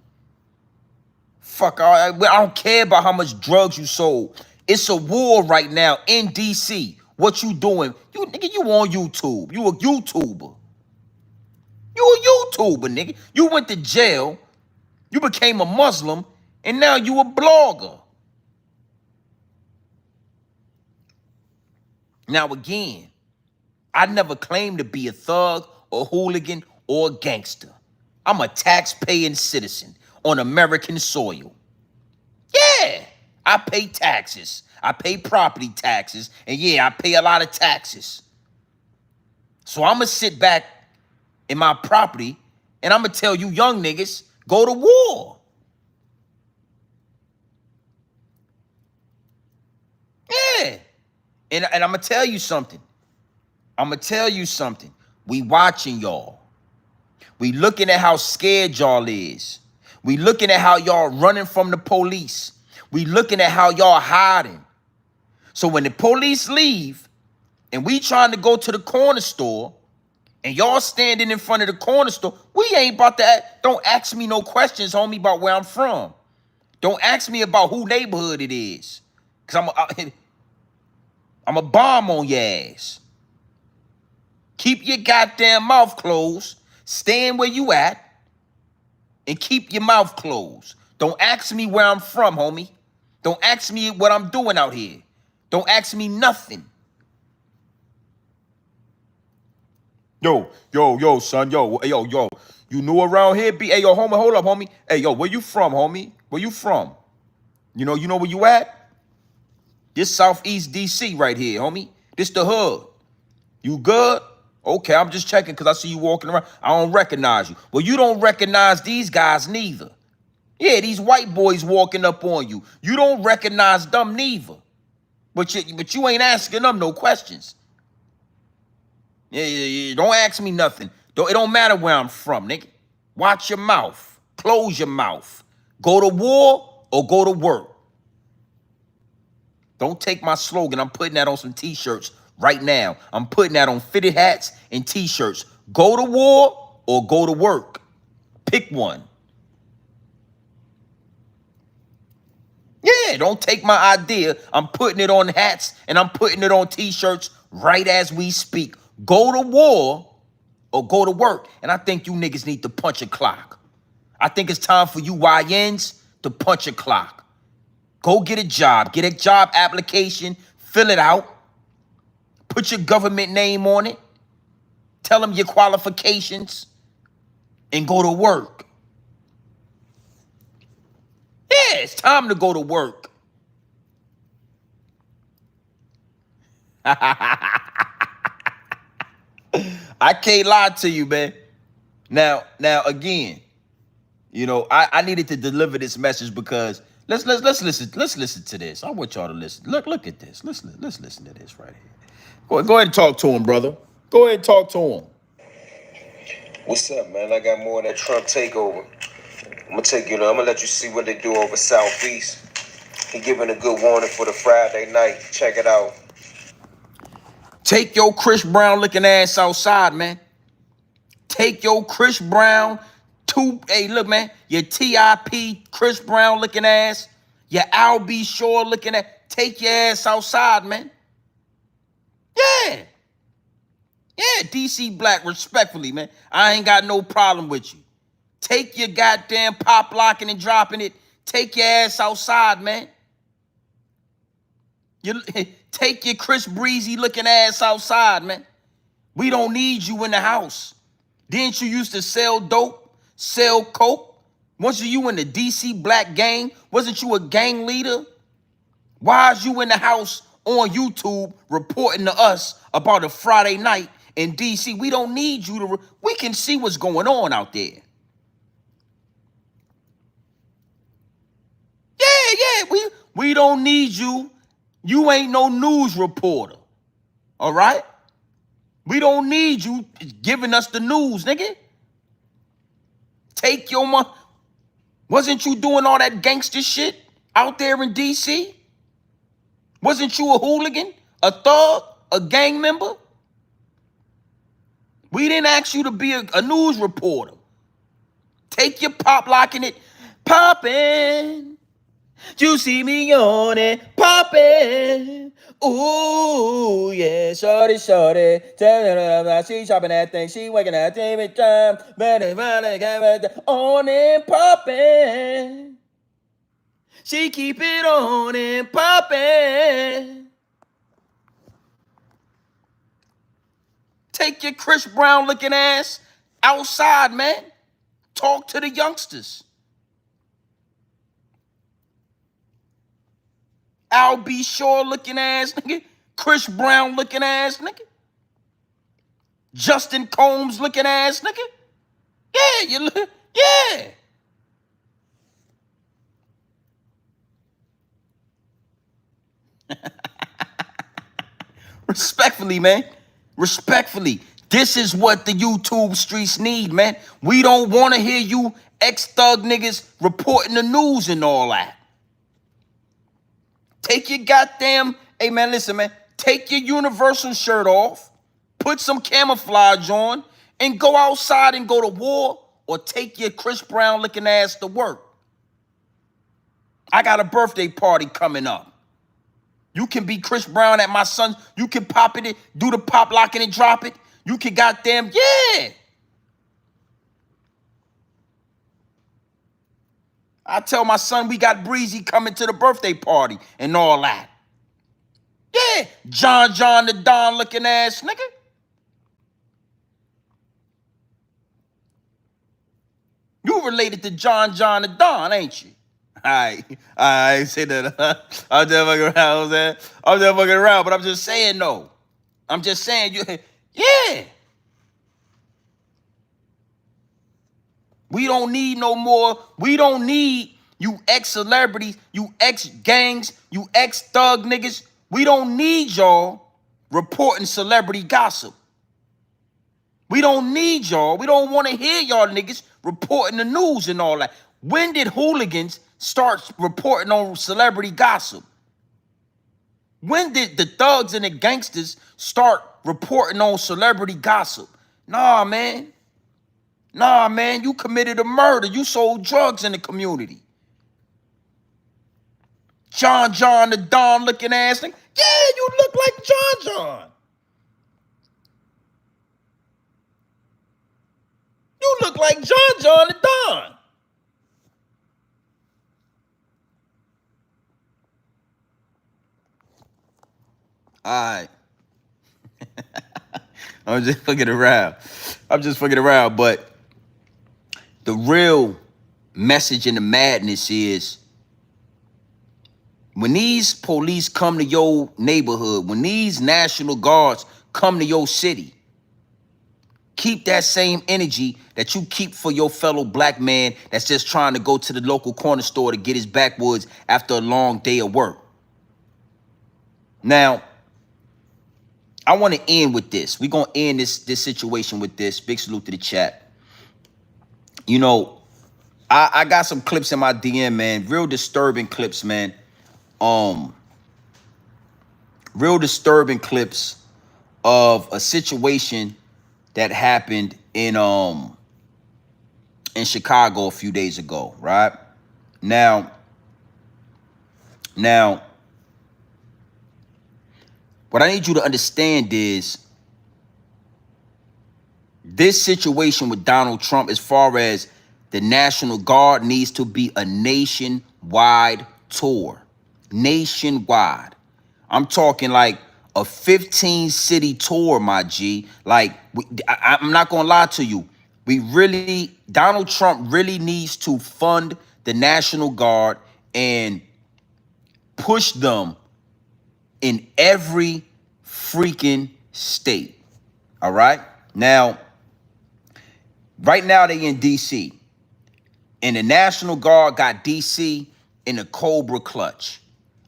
Fuck, I don't care about how much drugs you sold. It's a war right now in DC. What you doing? You on YouTube. You a YouTuber. You a YouTuber, nigga. You went to jail. You became a Muslim. And now you a blogger. Now again, I never claimed to be a thug or hooligan or a gangster. I'm a tax-paying citizen on American soil. Yeah, I pay taxes. I pay property taxes. And yeah, I pay a lot of taxes. So I'm going to sit back in my property and I'm going to tell you young niggas, go to war. Yeah. And I'm going to tell you something. We watching y'all. We looking at how scared y'all is. We looking at how y'all running from the police. We looking at how y'all hiding. So when the police leave and we trying to go to the corner store and y'all standing in front of the corner store, we ain't about to, don't ask me no questions, homie, about where I'm from. Don't ask me about who neighborhood it is. Because I'm a bomb on your ass. Keep your goddamn mouth closed. Stand where you at. And keep your mouth closed. Don't ask me where I'm from, homie. Don't ask me what I'm doing out here. Don't ask me nothing. Yo, son, yo. You new around here? Hey, yo, homie, hold up, homie. Hey, yo, where you from, homie? Where you from? You know where you at? This Southeast DC right here, homie. This the hood. You good? Okay, I'm just checking because I see you walking around. I don't recognize you. Well, you don't recognize these guys neither. Yeah, these white boys walking up on you. You don't recognize them neither. But you ain't asking them no questions. Yeah. Don't ask me nothing. It don't matter where I'm from, nigga. Watch your mouth. Close your mouth. Go to war or go to work. Don't take my slogan. I'm putting that on some t-shirts right now. I'm putting that on fitted hats and t-shirts. Go to war or go to work. Pick one. Yeah, don't take my idea. I'm putting it on hats and I'm putting it on t-shirts right as we speak. Go to war or go to work. And I think you niggas need to punch a clock. I think it's time for you YNs to punch a clock. Go get a job. Get a job application. Fill it out. Put your government name on it. Tell them your qualifications and go to work. Yeah, it's time to go to work. I can't lie to you, man. Now again, you know, I needed to deliver this message because let's listen to this. I want y'all to listen. Look at this. Let's listen to this right here. Go ahead and talk to him, brother. Go ahead and talk to him. What's up, man? I got more of that Trump takeover. I'm gonna let you see what they do over Southeast. He giving a good warning for the Friday night. Check it out. Take your Chris Brown looking ass outside, man. Take your Chris Brown hey, look, man, your TIP Chris Brown looking ass, your Al B. Shore looking ass, take your ass outside, man. Yeah. Yeah, DC Black, respectfully, man. I ain't got no problem with you. Take your goddamn pop locking and dropping it. Take your ass outside, man. You take your Chris Breezy looking ass outside, man. We don't need you in the house. Didn't you used to sell dope, sell coke? Wasn't you in the DC Black gang? Wasn't you a gang leader? Why is you in the house on YouTube reporting to us about a Friday night in DC? We don't need you to. We can see what's going on out there. Yeah, we don't need you. You ain't no news reporter. All right? We don't need you giving us the news, nigga. Take your money. Wasn't you doing all that gangster shit out there in DC? Wasn't you a hooligan, a thug, a gang member? We didn't ask you to be a news reporter. Take your pop locking it, poppin'. You see me on it, poppin'. Ooh, yeah, shorty. She chopping that thing, she waking that thing, time. On and poppin'. She keep it on and poppin'. Take your Chris Brown looking ass outside, man. Talk to the youngsters. Al B. Shore looking ass nigga. Chris Brown looking ass nigga. Justin Combs looking ass nigga. Yeah, yeah. Respectfully, man. Respectfully. This is what the YouTube streets need, man. We don't want to hear you ex-thug niggas reporting the news and all that. Take your goddamn, hey man, listen, man. Take your Universal shirt off, put some camouflage on, and go outside and go to war, or take your Chris Brown looking ass to work. I got a birthday party coming up. You can be Chris Brown at my son. You can pop it, do the pop locking and drop it. You can goddamn, yeah. I tell my son we got Breezy coming to the birthday party and all that. Yeah, John the Don looking ass nigga. You related to John the Don, ain't you? I say that. I'm just fucking around, man. I'm just fucking around, but I'm just saying no. I'm just saying you. Yeah. We don't need no more. We don't need you ex-celebrities, you ex-gangs, you ex-thug niggas. We don't need y'all reporting celebrity gossip. We don't need y'all. We don't want to hear y'all niggas reporting the news and all that. When did hooligans start reporting on celebrity gossip? When did the thugs and the gangsters start reporting on celebrity gossip? Nah, man. Nah, man, you committed a murder. You sold drugs in the community. John the Don looking ass nigga. Yeah, you look like John. You look like John the Don. All right. I'm just fucking around. I'm just fucking around. But the real message in the madness is when these police come to your neighborhood, when these National Guards come to your city, keep that same energy that you keep for your fellow black man that's just trying to go to the local corner store to get his backwoods after a long day of work. Now, I want to end with this. We're going to end this situation with this. Big salute to the chat. You know, I got some clips in my DM, man. Real disturbing clips, man. Real disturbing clips of a situation that happened in Chicago a few days ago, right? Now, what I need you to understand is this situation with Donald Trump, as far as the National Guard, needs to be a nationwide tour. Nationwide. I'm talking like a 15-city tour, my G. Like, I'm not going to lie to you. Donald Trump really needs to fund the National Guard and push them in every freaking state. All right? Now, right now they in D.C. And the National Guard got D.C. in a Cobra clutch.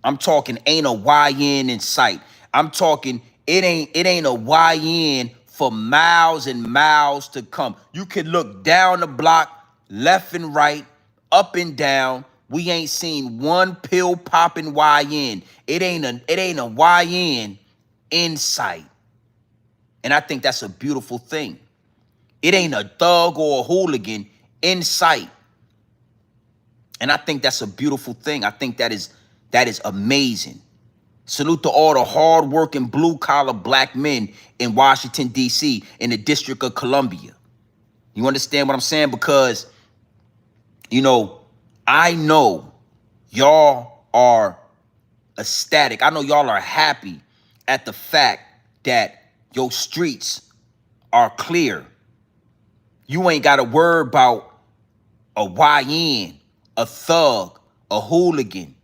I'm talking ain't a YN in sight. I'm talking it ain't a YN for miles and miles to come. You can look down the block, left and right, up and down. We ain't seen one pill popping YN. It ain't a YN in sight. And I think that's a beautiful thing. It ain't a thug or a hooligan in sight. And I think that's a beautiful thing. I think that is amazing. Salute to all the hard-working blue-collar black men in Washington, D.C., in the District of Columbia. You understand what I'm saying? Because, you know, I know y'all are ecstatic. I know y'all are happy at the fact that your streets are clear. You ain't got to worry about a YN, a thug, a hooligan,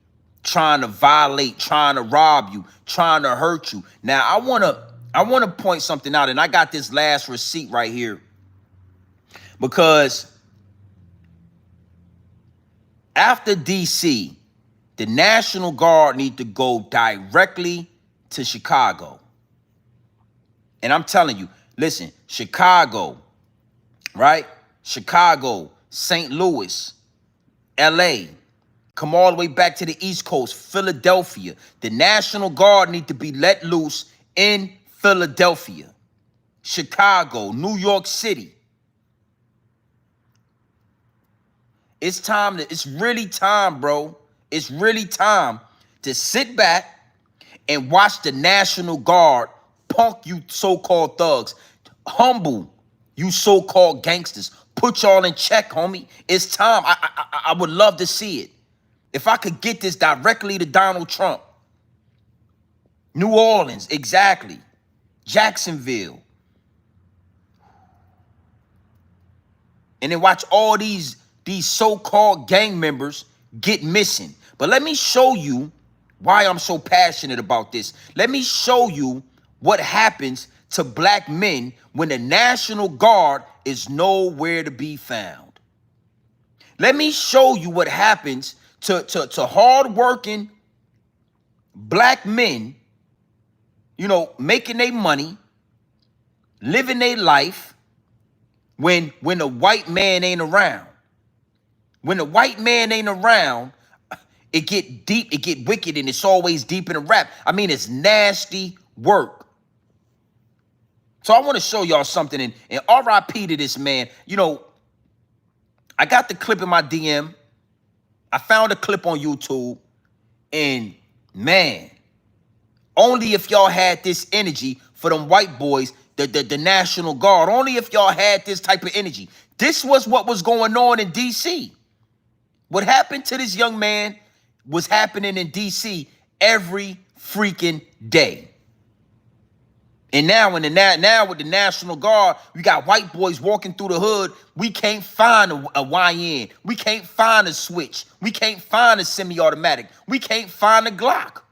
trying to violate, trying to rob you, trying to hurt you. Now, I wanna point something out, and I got this last receipt right here, because after DC, the National Guard need to go directly to Chicago. And I'm telling you, listen, Chicago, right? Chicago, St. Louis, LA, come all the way back to the East Coast, Philadelphia. The National Guard need to be let loose in Philadelphia, Chicago, New York City. It's really time, bro. It's really time to sit back and watch the National Guard punk you so-called thugs, humble you so-called gangsters, put y'all in check, homie. It's time. I would love to see it. If I could get this directly to Donald Trump. New Orleans, exactly. Jacksonville. And then watch all these so-called gang members get missing. But let me show you why I'm so passionate about this. Let me show you what happens to black men when the National Guard is nowhere to be found. Let me show you what happens to hard-working black men, you know, making their money, living their life when the white man ain't around. When the white man ain't around, it get deep, it get wicked, and it's always deep in the rap. I mean, it's nasty work. So I want to show y'all something, and RIP to this man. You know, I got the clip in my DM. I found a clip on YouTube, and man, only if y'all had this energy for them white boys, the National Guard, only if y'all had this type of energy. This was what was going on in D.C. What happened to this young man was happening in D.C. every freaking day. And now now with the National Guard, we got white boys walking through the hood. We can't find a YN. We can't find a switch. We can't find a semi-automatic. We can't find a Glock.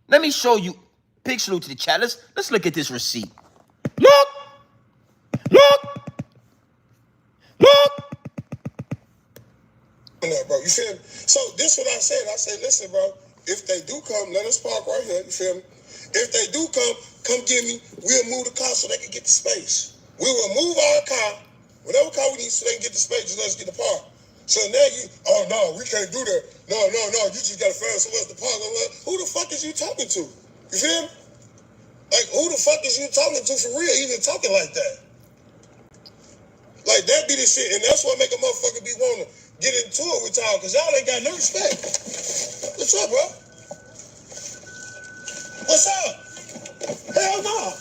Let me show you. Big salute to the chat. Let's look at this receipt. Look! Bro, you feel me? So this what I said. I said, listen, bro, if they do come, let us park right here, you feel me? If they do come get me, we'll move the car so they can get the space. We will move our car, whatever car we need so they can get the space, just let us get the park. So now oh no, we can't do that. No, you just gotta find somewhere else to park. Who the fuck is you talking to? You feel me? Like, who the fuck is you talking to for real, even talking like that? Like, that be the shit, and that's what make a motherfucker be wanting to get into it with y'all, because y'all ain't got no respect. What's up, bro? What's up? Hell no.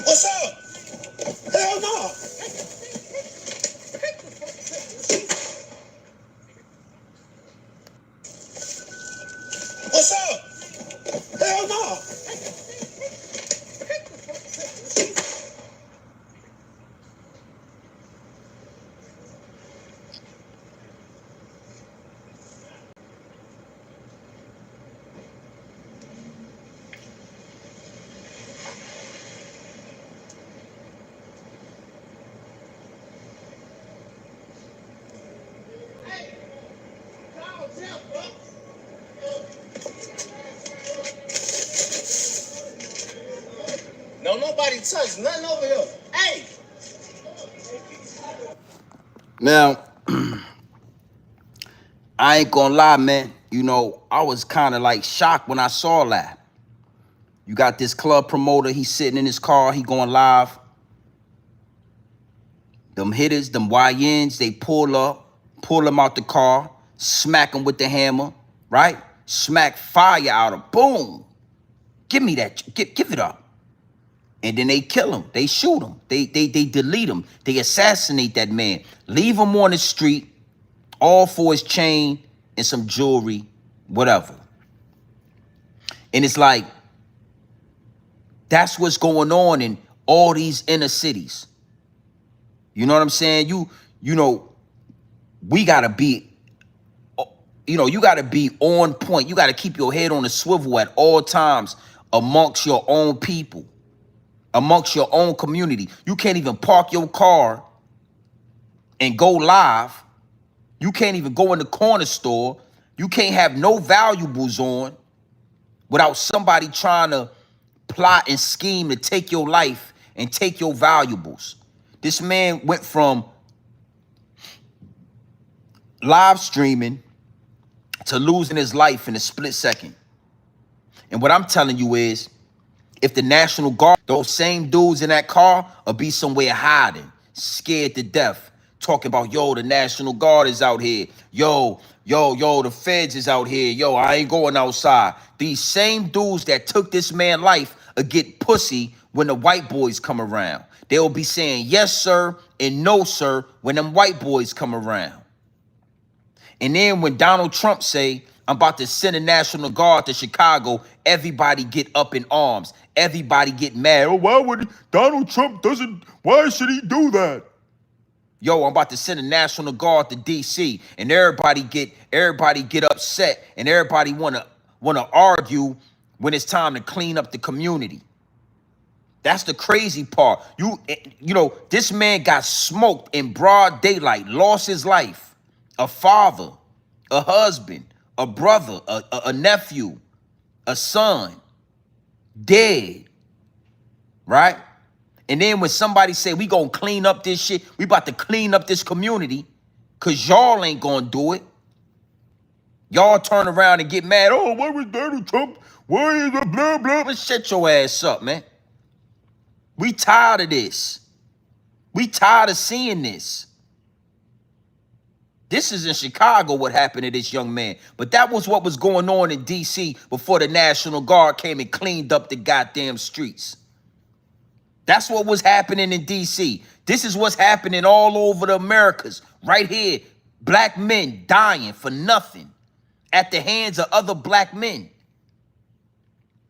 What's up? Hell no. What's up? Hell no. No, nobody touched nothing over here. Hey! Now, I ain't gonna lie, man. You know, I was kind of like shocked when I saw that. You got this club promoter, he's sitting in his car, he going live. Them hitters, them YNs, they pull him out the car, smack him with the hammer, right? Smack fire out of, boom. Give me that, give it up. And then they kill him, they shoot him, they delete him, they assassinate that man, leave him on the street, all for his chain and some jewelry, whatever. And it's like, that's what's going on in all these inner cities. You know what I'm saying? You know, we gotta be, you gotta be on point. You gotta keep your head on the swivel at all times amongst your own people, amongst your own community. You can't even park your car and go live. You can't even go in the corner store. You can't have no valuables on without somebody trying to plot and scheme to take your life and take your valuables. This man went from live streaming to losing his life in a split second. And what I'm telling you is, if the National Guard, those same dudes in that car will be somewhere hiding, scared to death, talking about, yo, the National Guard is out here. Yo, the feds is out here. Yo, I ain't going outside. These same dudes that took this man's life will get pussy when the white boys come around. They'll be saying yes, sir, and no, sir, when them white boys come around. And then when Donald Trump say, I'm about to send a National Guard to Chicago, everybody get up in arms. Everybody get mad. Oh, why should he do that? Yo, I'm about to send a National Guard to DC, and everybody get upset, and everybody wanna argue when it's time to clean up the community. That's the crazy part. You know, this man got smoked in broad daylight, lost his life. A father, a husband, a brother, a nephew, a son, dead, right? And then when somebody say, we gonna clean up this shit, we about to clean up this community, because y'all ain't gonna do it. Y'all turn around and get mad. Oh, where was Donald Trump? Where is the blah, blah, blah? Shut your ass up, man. We tired of this. We tired of seeing this. This is in Chicago what happened to this young man. But that was what was going on in D.C. before the National Guard came and cleaned up the goddamn streets. That's what was happening in DC. This is what's happening all over the Americas. Right here, black men dying for nothing at the hands of other black men.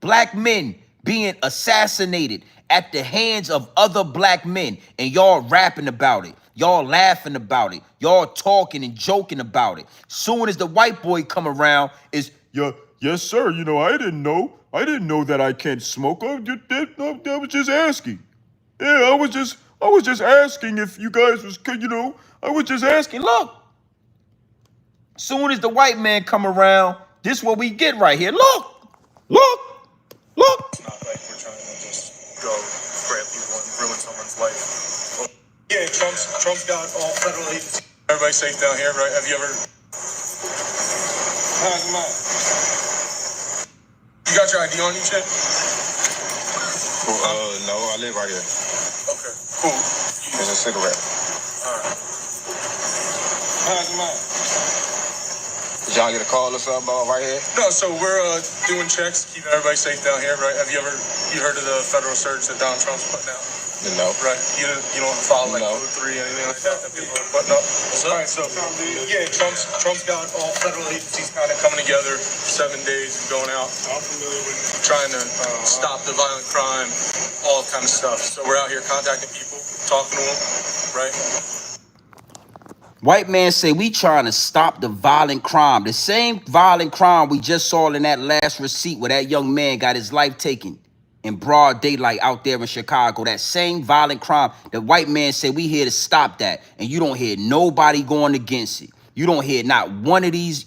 Black men being assassinated at the hands of other black men. And y'all rapping about it. Y'all laughing about it. Y'all talking and joking about it. Soon as the white boy come around, is yes, sir. You know, I didn't know. I didn't know that I can't smoke. I was just asking. Yeah, I was just asking if you guys was, you know, I was just asking. Look, soon as the white man come around, this what we get right here. Look, look, look. It's not like we're trying to just go grab people and ruin someone's life. Yeah, Trump's got all federal agencies. Everybody's safe down here, right? Have you ever? How's mine? You got your ID on you, Chip? No, I live right here. Okay, cool. It's a cigarette. All right. How's mine? Did y'all get a call or something about right here? No, so we're doing checks, keeping everybody safe down here, right? Have you heard of the federal surge that Donald Trump's putting out? No. Right. You don't follow like No. Code 3, anything like that people are putting up. All right, so yeah, Trump's got all federal agencies kind of coming together for 7 days and going out, trying to stop the violent crime, all kind of stuff. So we're out here contacting people, talking to them, right? White man say we trying to stop the violent crime. The same violent crime we just saw in that last receipt where that young man got his life taken in broad daylight out there in Chicago. That same violent crime. The white man said we here to stop that. And you don't hear nobody going against it. You don't hear not one of these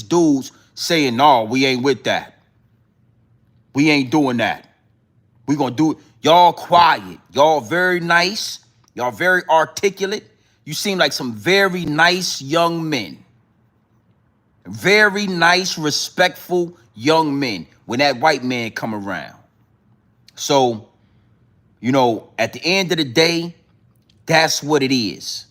dudes saying, no, we ain't with that. We ain't doing that. We gonna do it. Y'all quiet. Y'all very nice. Y'all very articulate. You seem like some very nice young men. Very nice, respectful young men when that white man come around. So, you know, at the end of the day, that's what it is.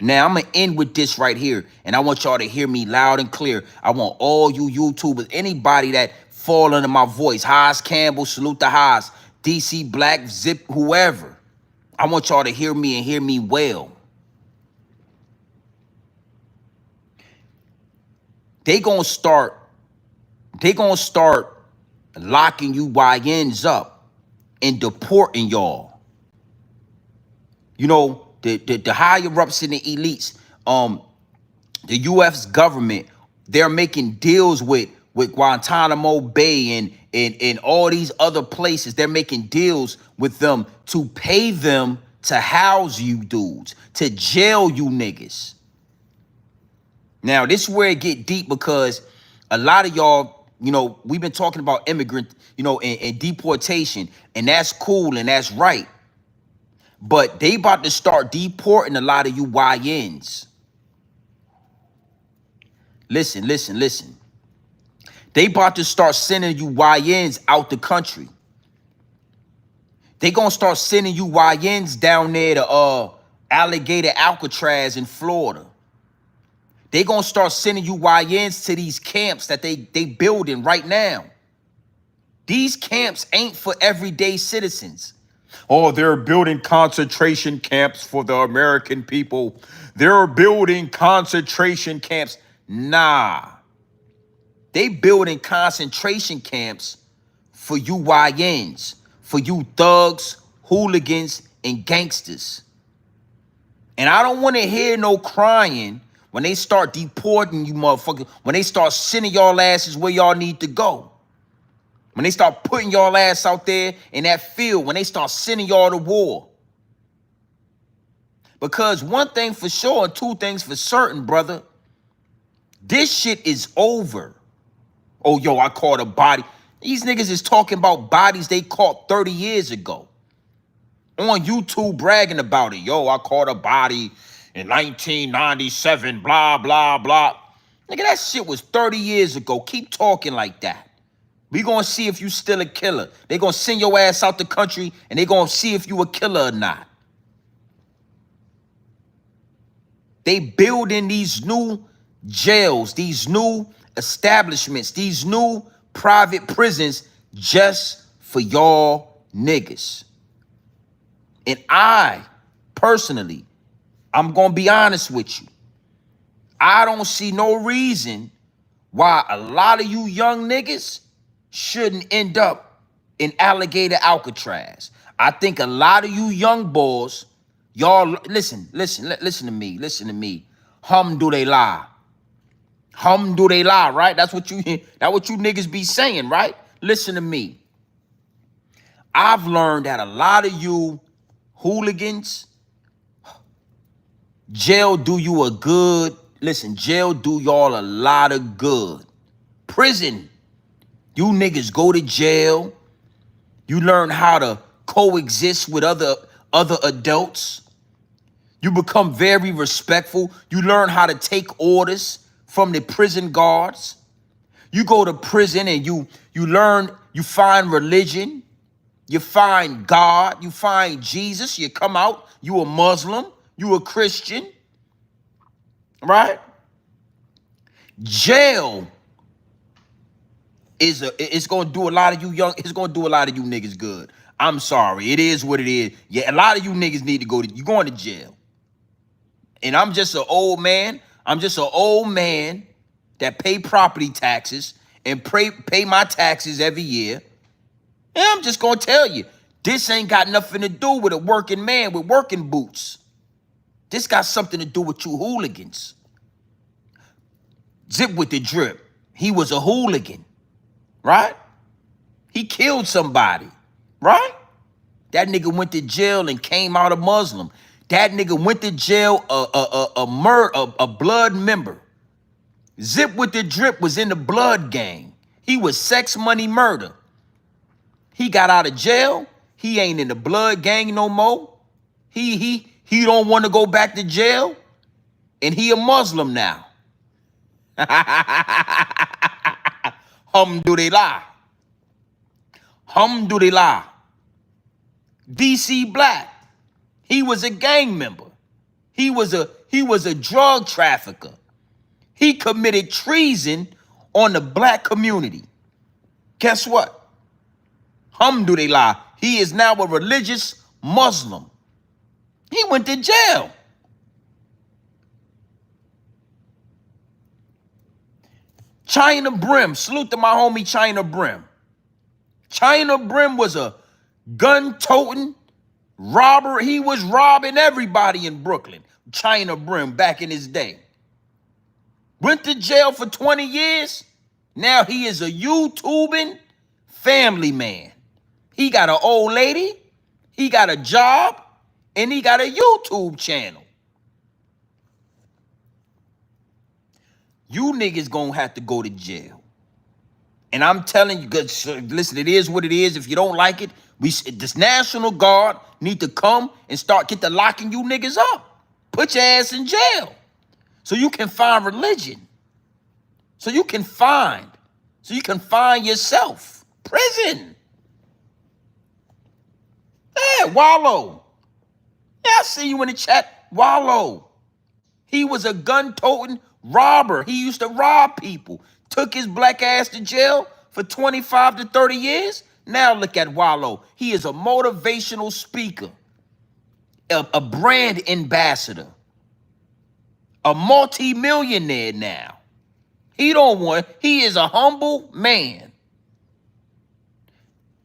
Now, I'm going to end with this right here, and I want y'all to hear me loud and clear. I want all you YouTubers, anybody that fall under my voice, Haas Campbell, salute the Haas, DC Black, Zip, whoever. I want y'all to hear me and hear me well. They gonna start locking you YNs up and deporting y'all. You know, the higher ups in the elites, the US government, they're making deals with Guantanamo Bay and all these other places. They're making deals with them to pay them to house you dudes, to jail you niggas. Now, this is where it get deep because a lot of y'all, you know, we've been talking about immigrant, you know, and deportation, and that's cool and that's right. But they about to start deporting a lot of you YNs. Listen. They about to start sending you YNs out the country. They gonna start sending you YNs down there to Alligator Alcatraz in Florida. They gonna start sending you YNs to these camps that they building right now. These camps ain't for everyday citizens. Oh, they're building concentration camps for the American people. They're building concentration camps. Nah. They building concentration camps for you YNs, for you thugs, hooligans, and gangsters. And I don't want to hear no crying when they start deporting you motherfuckers, when they start sending y'all asses where y'all need to go. When they start putting y'all ass out there in that field, when they start sending y'all to war. Because one thing for sure and two things for certain, brother, this shit is over. Oh, yo, I caught a body. These niggas is talking about bodies they caught 30 years ago. On YouTube bragging about it. Yo, I caught a body in 1997, blah, blah, blah. Nigga, that shit was 30 years ago. Keep talking like that. We gonna see if you still a killer. They gonna send your ass out the country and they gonna see if you a killer or not. They building these new jails, these new establishments, these new private prisons just for y'all niggas. And I, personally, I'm going to be honest with you. I don't see no reason why a lot of you young niggas shouldn't end up in alligator Alcatraz. I think a lot of you young boys, y'all, listen to me. Hamdulillah. Hamdulillah, right? That's what you niggas be saying, right? Listen to me. I've learned that a lot of you hooligans, jail do you a good, listen, jail do y'all a lot of good. Prison, you niggas go to jail, you learn how to coexist with other adults. You become very respectful. You learn how to take orders from the prison guards. You go to prison and you learn, you find religion, you find God, you find Jesus, you come out, you a Muslim, you a Christian, right? Jail it's gonna do a lot of you young, it's gonna do a lot of you niggas good. I'm sorry, it is what it is. Yeah, a lot of you niggas need to go to, you going to jail. And I'm just an old man. I'm just an old man that pay property taxes and pay my taxes every year. And I'm just gonna tell you, this ain't got nothing to do with a working man with working boots. This got something to do with you hooligans. Zip with the drip. He was a hooligan, right? He killed somebody, right? That nigga went to jail and came out a Muslim. That nigga went to jail a blood member. Zip with the drip was in the blood gang. He was sex money murder. He got out of jail. He ain't in the blood gang no more. He don't want to go back to jail. And he a Muslim now. Alhamdulillah. Alhamdulillah. DC Black. He was a gang member. He was a drug trafficker. He committed treason on the black community. Guess what? Alhamdulillah, he is now a religious Muslim. He went to jail. China Brim, salute to my homie China Brim. China Brim was a gun-toting robber. He was robbing everybody in Brooklyn. China Brim back in his day. Went to jail for 20 years. Now he is a YouTubing family man. He got an old lady, he got a job, and he got a YouTube channel. You niggas gonna have to go to jail. And I'm telling you, listen, it is what it is. If you don't like it, this National Guard need to come and get to locking you niggas up. Put your ass in jail so you can find religion. So you can find yourself. Prison. Yeah, Wallow. Yeah, I see you in the chat. Wallow. He was a gun-toting robber. He used to rob people. Took his black ass to jail for 25 to 30 years. Now look at Wallow. He is a motivational speaker, a brand ambassador, a multi-millionaire now. He is a humble man.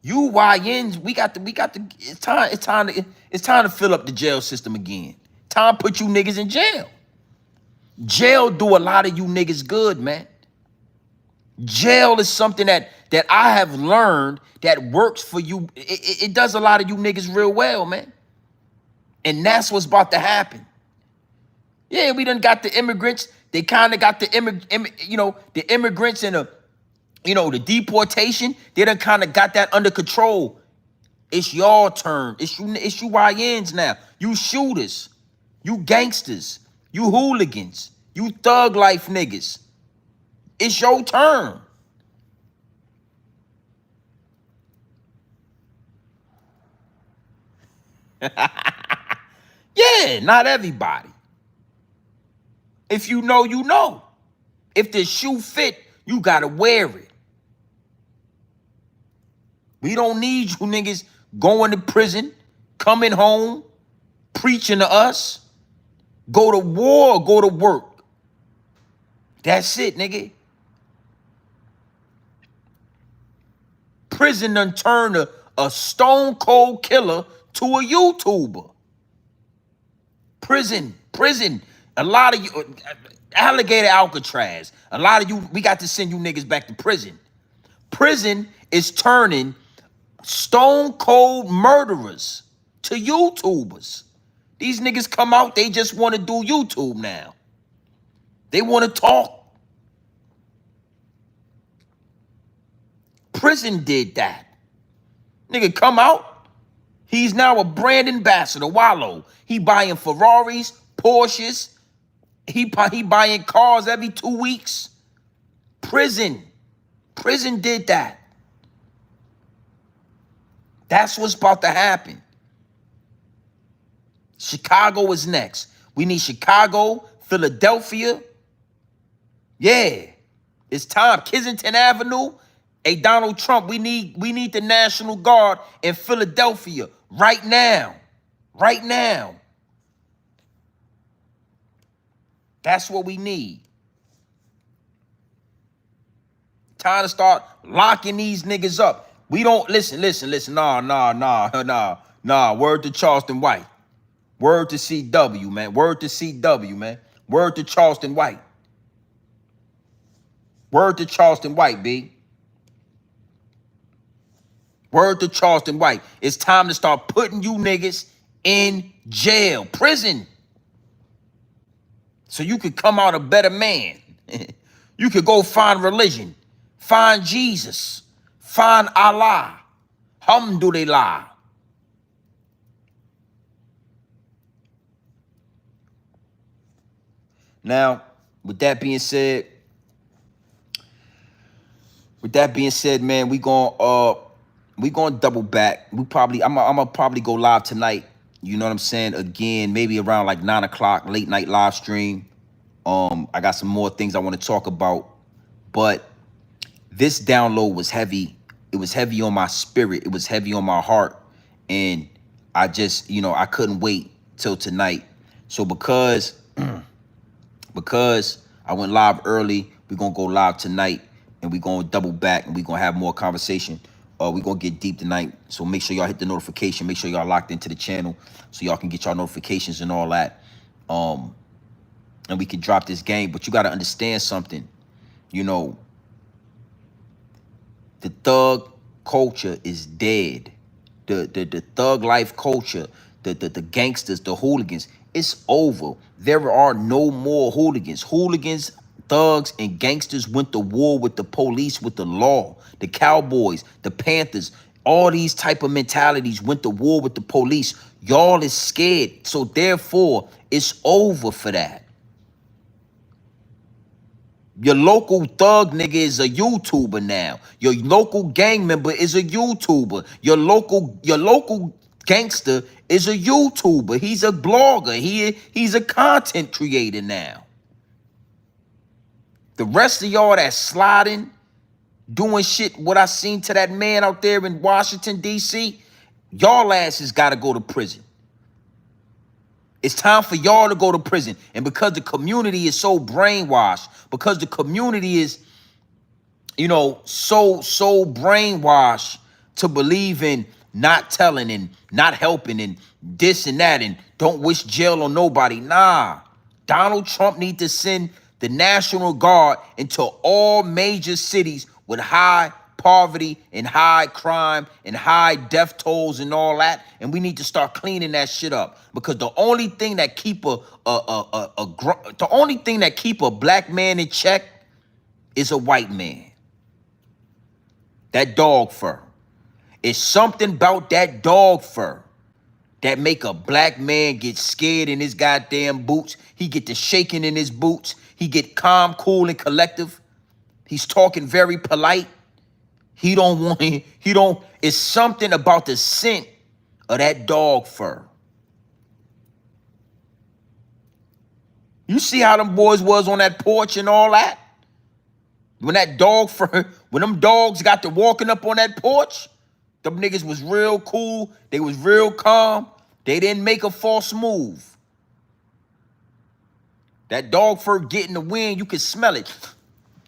You YNs, it's time to fill up the jail system again. Time to put you niggas in jail. Jail do a lot of you niggas good, man. Jail is something that I have learned that works for you. It does a lot of you niggas real well, man. And that's what's about to happen. Yeah, we done got the immigrants. They kind of got the immigrants and the deportation. They done kind of got that under control. It's your turn. It's you YNs now. You shooters. You gangsters. You hooligans. You thug life niggas. It's your turn. Yeah, not everybody. If you know, you know. If the shoe fit, you gotta wear it. We don't need you niggas going to prison, coming home, preaching to us, go to war or go to work. That's it, nigga. Prison done turned a stone cold killer to a YouTuber. Prison. A lot of you, alligator Alcatraz. A lot of you, we got to send you niggas back to prison. Prison is turning stone cold murderers to YouTubers. These niggas come out, they just want to do YouTube now. They want to talk. Prison did that. Nigga come out. He's now a brand ambassador. Wallow. He buying Ferraris, Porsches. He buying cars every 2 weeks. Prison did that. That's what's about to happen. Chicago is next. We need Chicago, Philadelphia. Yeah, it's time. Kensington Avenue. Hey, Donald Trump, we need the National Guard in Philadelphia right now. Right now. That's what we need. Time to start locking these niggas up. We don't listen. Nah. Word to Charleston White. Word to CW, man. Word to CW, man. Word to Charleston White. Word to Charleston White, B. Word to Charleston White. It's time to start putting you niggas in jail, prison. So you could come out a better man. You could go find religion, find Jesus, find Allah. Alhamdulillah. Now, with that being said, man, we gonna double back. I'm gonna probably go live tonight. You know what I'm saying? Again, maybe around like 9 o'clock, late night live stream. I got some more things I want to talk about, but this download was heavy. It was heavy on my spirit. It was heavy on my heart, and I just, I couldn't wait till tonight. So because I went live early, we're gonna go live tonight, and we're gonna double back, and we're gonna have more conversation. We're gonna get deep tonight, so make sure y'all hit the notification. Make sure y'all locked into the channel so y'all can get y'all notifications and all that. And we can drop this game, but you gotta understand something. The thug culture is dead. The thug life culture, the gangsters, the hooligans, it's over. There are no more hooligans. Hooligans, thugs, and gangsters went to war with the police, with the law. The Cowboys, the Panthers, all these type of mentalities went to war with the police. Y'all is scared, so therefore, it's over for that. Your local thug nigga is a YouTuber now. Your local gang member is a YouTuber. Your local gangster is a YouTuber. He's a blogger. He's a content creator now. The rest of y'all that's sliding, doing shit, what I seen to that man out there in Washington, D.C., y'all asses gotta go to prison. It's time for y'all to go to prison. And because the community is so brainwashed, because the community is, so brainwashed to believe in not telling and not helping and this and that and don't wish jail on nobody. Nah, Donald Trump need to send the National Guard into all major cities with high poverty and high crime and high death tolls and all that, and we need to start cleaning that shit up, because the only thing that keep a black man in check is a white man. That dog fur. It's something about that dog fur that make a black man get scared in his goddamn boots. He get to shaking in his boots. He get calm, cool, and collective. He's talking very polite. It's something about the scent of that dog fur. You see how them boys was on that porch and all that? When that dog fur, when them dogs got to walking up on that porch, Them niggas was real cool. They was real calm. They didn't make a false move. That dog fur get in the wind, you can smell it.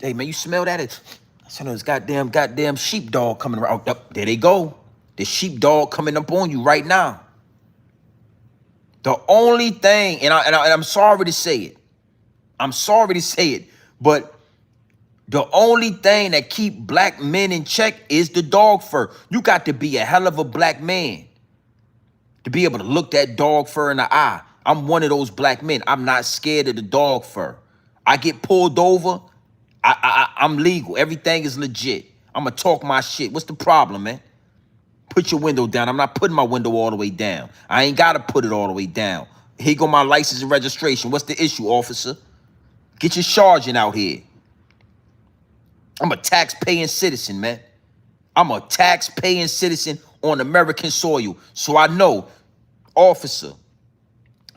Hey, man, you smell that? I said, this goddamn sheepdog coming around. Oh, there they go. The sheepdog coming up on you right now. The only thing, and I'm sorry to say it. I'm sorry to say it, but the only thing that keep black men in check is the dog fur. You got to be a hell of a black man to be able to look that dog fur in the eye. I'm one of those black men. I'm not scared of the dog fur. I get pulled over. I'm legal. Everything is legit. I'm going to talk my shit. What's the problem, man? Put your window down. I'm not putting my window all the way down. I ain't got to put it all the way down. Here go my license and registration. What's the issue, officer? Get your sergeant out here. I'm a tax-paying citizen, man. I'm a tax-paying citizen on American soil. So I know, officer,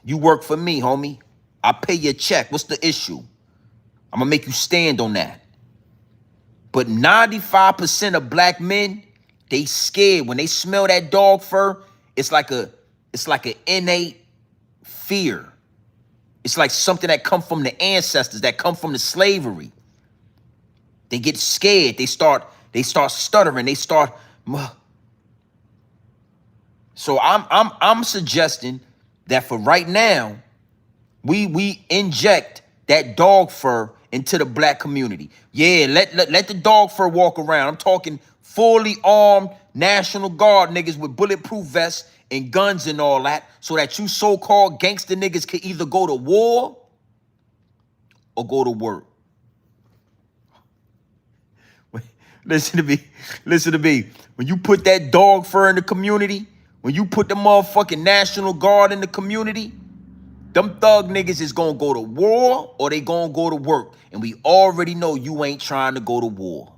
you work for me, homie. I pay your check. What's the issue? I'm going to make you stand on that. But 95% of black men, they scared. When they smell that dog fur, it's like an innate fear. It's like something that come from the ancestors, that come from the slavery. They get scared. They start stuttering. They start. So I'm suggesting that for right now, we inject that dog fur into the black community. Yeah, let the dog fur walk around. I'm talking fully armed National Guard niggas with bulletproof vests and guns and all that, so that you so-called gangster niggas can either go to war or go to work. Listen to me. When you put that dog fur in the community, when you put the motherfucking National Guard in the community, them thug niggas is gonna go to war or they gonna go to work. And we already know you ain't trying to go to war.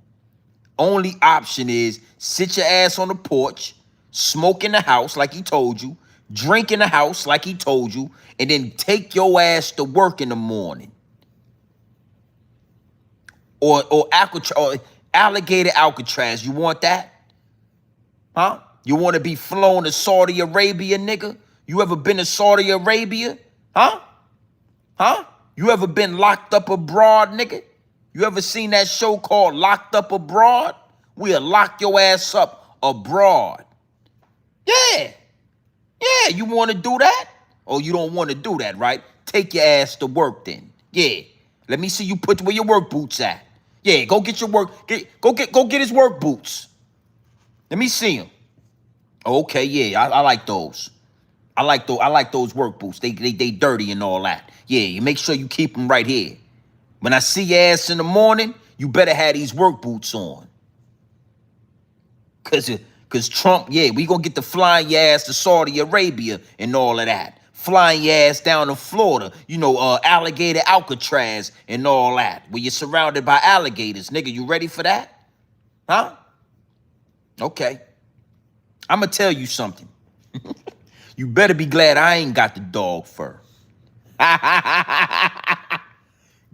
Only option is sit your ass on the porch, smoke in the house like he told you, drink in the house like he told you, and then take your ass to work in the morning. Or alligator Alcatraz, you want that? Huh? You want to be flown to Saudi Arabia, nigga? You ever been to Saudi Arabia? Huh? Huh? You ever been locked up abroad, nigga? You ever seen that show called Locked Up Abroad? We'll lock your ass up abroad. Yeah. Yeah, you want to do that? Oh, you don't want to do that, right? Take your ass to work then. Yeah. Let me see you put where your work boots at. Yeah, go get your work. Go get his work boots. Let me see him. Okay, yeah, I like those. I like those work boots. They dirty and all that. Yeah, you make sure you keep them right here. When I see your ass in the morning, you better have these work boots on. Cause Trump, yeah, we gonna get the flying your ass to Saudi Arabia and all of that. Flying your ass down to Florida, alligator Alcatraz and all that, where you're surrounded by alligators. Nigga, you ready for that? Huh? Okay. I'm gonna tell you something. You better be glad I ain't got the dog fur.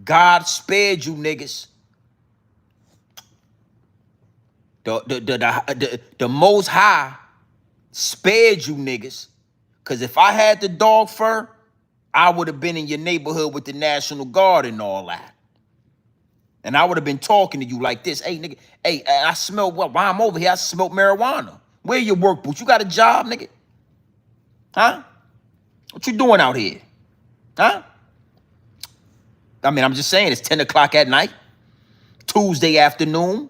God spared you niggas. The Most High spared you niggas. Because if I had the dog fur, I would have been in your neighborhood with the National Guard and all that. And I would have been talking to you like this. Hey, nigga, hey, I smell, well, while I'm over here, I smell marijuana. Where your work boots? You got a job, nigga? Huh? What you doing out here? Huh? I mean, I'm just saying, it's 10 o'clock at night, Tuesday afternoon,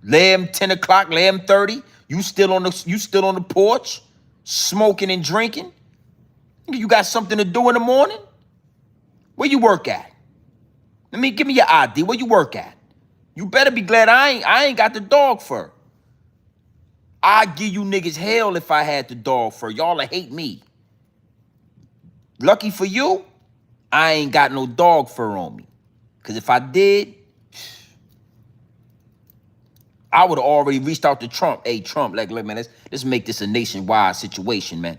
10 o'clock, 11:30. You still on the porch, smoking and drinking. You got something to do in the morning? Where you work at? Give me your ID. Where you work at? You better be glad I ain't got the dog fur. I'd give you niggas hell if I had the dog fur. Y'all hate me. Lucky for you, I ain't got no dog fur on me. Because if I did, I would have already reached out to Trump. Hey, Trump, look, man, let's make this a nationwide situation, man.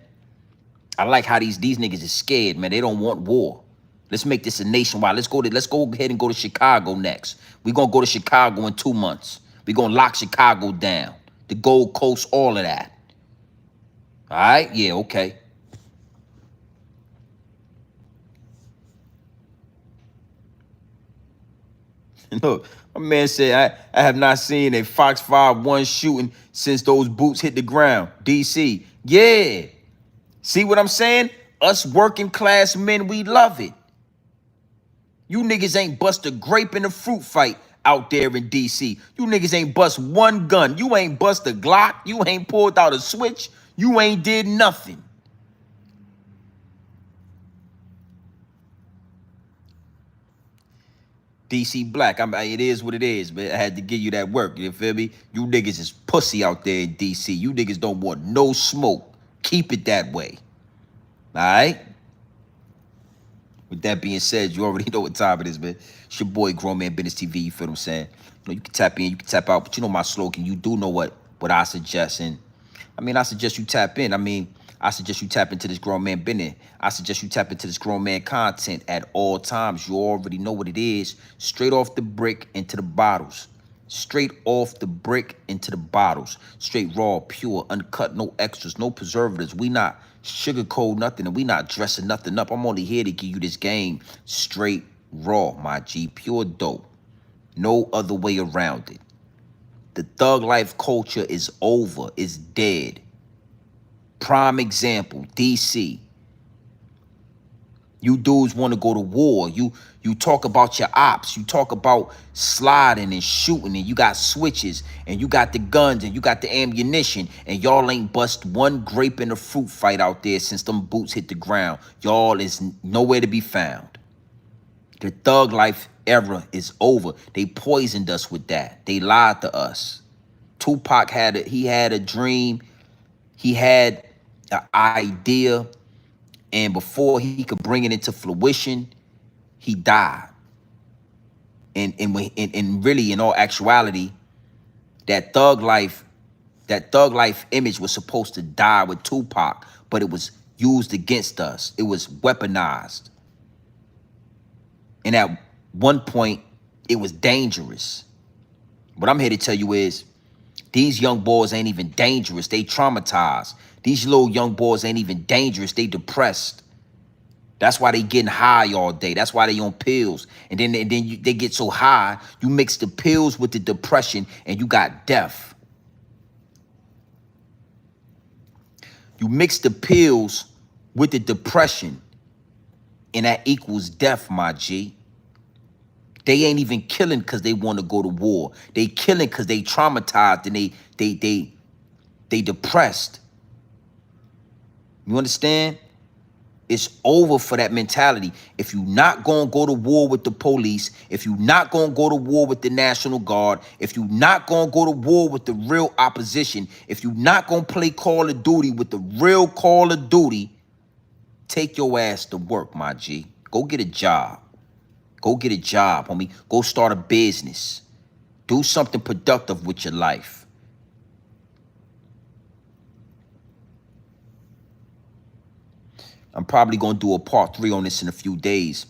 I like how these niggas is scared, man. They don't want war. Let's make this a nationwide. Let's go ahead and go to Chicago next. We're going to go to Chicago in 2 months. We're going to lock Chicago down. the Gold Coast, all of that. All right? Yeah, okay. Look, my man said, I have not seen a Fox 5-1 shooting since those boots hit the ground. DC. Yeah. See what I'm saying? Us working class men, we love it. You niggas ain't bust a grape in a fruit fight out there in DC. You niggas ain't bust one gun. You ain't bust a Glock. You ain't pulled out a switch. You ain't did nothing. DC Black, it is what it is, but I had to give you that work. You feel me? You niggas is pussy out there in DC. You niggas don't want no smoke. Keep it that way. All right? With that being said, you already know what time it is, man. It's your boy, Grown Man Business TV. You feel what I'm saying? You know, you can tap in, you can tap out, but you know my slogan. You do know what I suggest, and I suggest you tap in. I suggest you tap into this grown man business. I suggest you tap into this grown man content at all times. You already know what it is. Straight off the brick into the bottles. Straight off the brick into the bottles. Straight raw, pure, uncut, no extras, no preservatives. We not sugarcoat nothing, and we not dressing nothing up. I'm only here to give you this game straight raw, my G. Pure dope. No other way around it. The thug life culture is over. It's dead. Prime example, DC. You dudes want to go to war. You talk about your ops. You talk about sliding and shooting, and you got switches, and you got the guns, and you got the ammunition, and y'all ain't bust one grape in a fruit fight out there since them boots hit the ground. Y'all is nowhere to be found. The thug life era is over. They poisoned us with that. They lied to us. Tupac had a dream. He had an idea, and before he could bring it into fruition, he died. And really, in all actuality, that thug life image was supposed to die with Tupac, but it was used against us. It was weaponized. And at one point, it was dangerous. What I'm here to tell you is, these young boys ain't even dangerous. They traumatized. These little young boys ain't even dangerous. They depressed. That's why they getting high all day. That's why they on pills. And then they get so high, you mix the pills with the depression, and you got death. You mix the pills with the depression, and that equals death, my G. They ain't even killing because they want to go to war. They killing because they traumatized and they depressed. You understand? It's over for that mentality. If you're not going to go to war with the police, if you're not going to go to war with the National Guard, if you're not going to go to war with the real opposition, if you're not going to play Call of Duty with the real Call of Duty, take your ass to work, my G. Go get a job. Go get a job, homie. Go start a business. Do something productive with your life. I'm probably going to do a part 3 on this in a few days.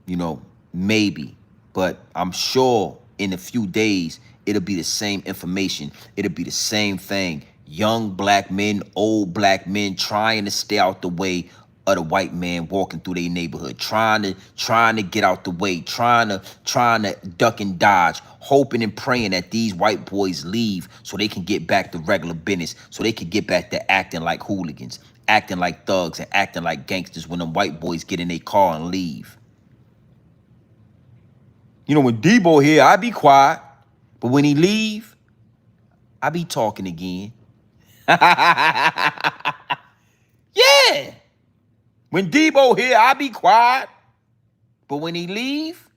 You know, maybe. But I'm sure in a few days, it'll be the same information. It'll be the same thing. Young black men, old black men trying to stay out the way of the white man walking through their neighborhood, trying to get out the way, trying to duck and dodge, hoping and praying that these white boys leave so they can get back to regular business, so they can get back to acting like hooligans, acting like thugs, and acting like gangsters when them white boys get in their car and leave. You know, when Debo here, I be quiet, but when he leave, I be talking again. Yeah. When Debo here, I be quiet. But when he leave,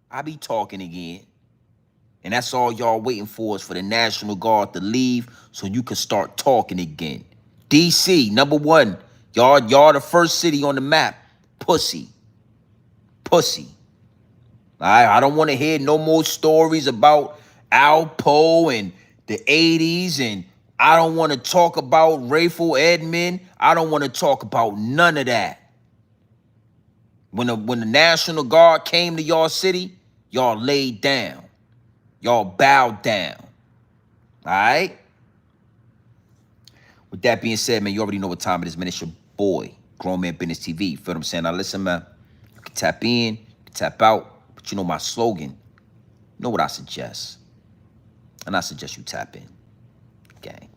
I be talking again. And that's all y'all waiting for, is for the National Guard to leave so you can start talking again. DC, number 1. Y'all the first city on the map. Pussy. Pussy. I don't want to hear no more stories about Alpo and the 80s, and I don't want to talk about Rayful Edmond. I don't want to talk about none of that. When the National Guard came to y'all city, y'all laid down. Y'all bowed down. All right? With that being said, man, you already know what time it is, man. It's your boy, Grown Man Business TV. Feel what I'm saying? Now, listen, man. You can tap in, you can tap out, but you know my slogan. You know what I suggest. And I suggest you tap in. Gang.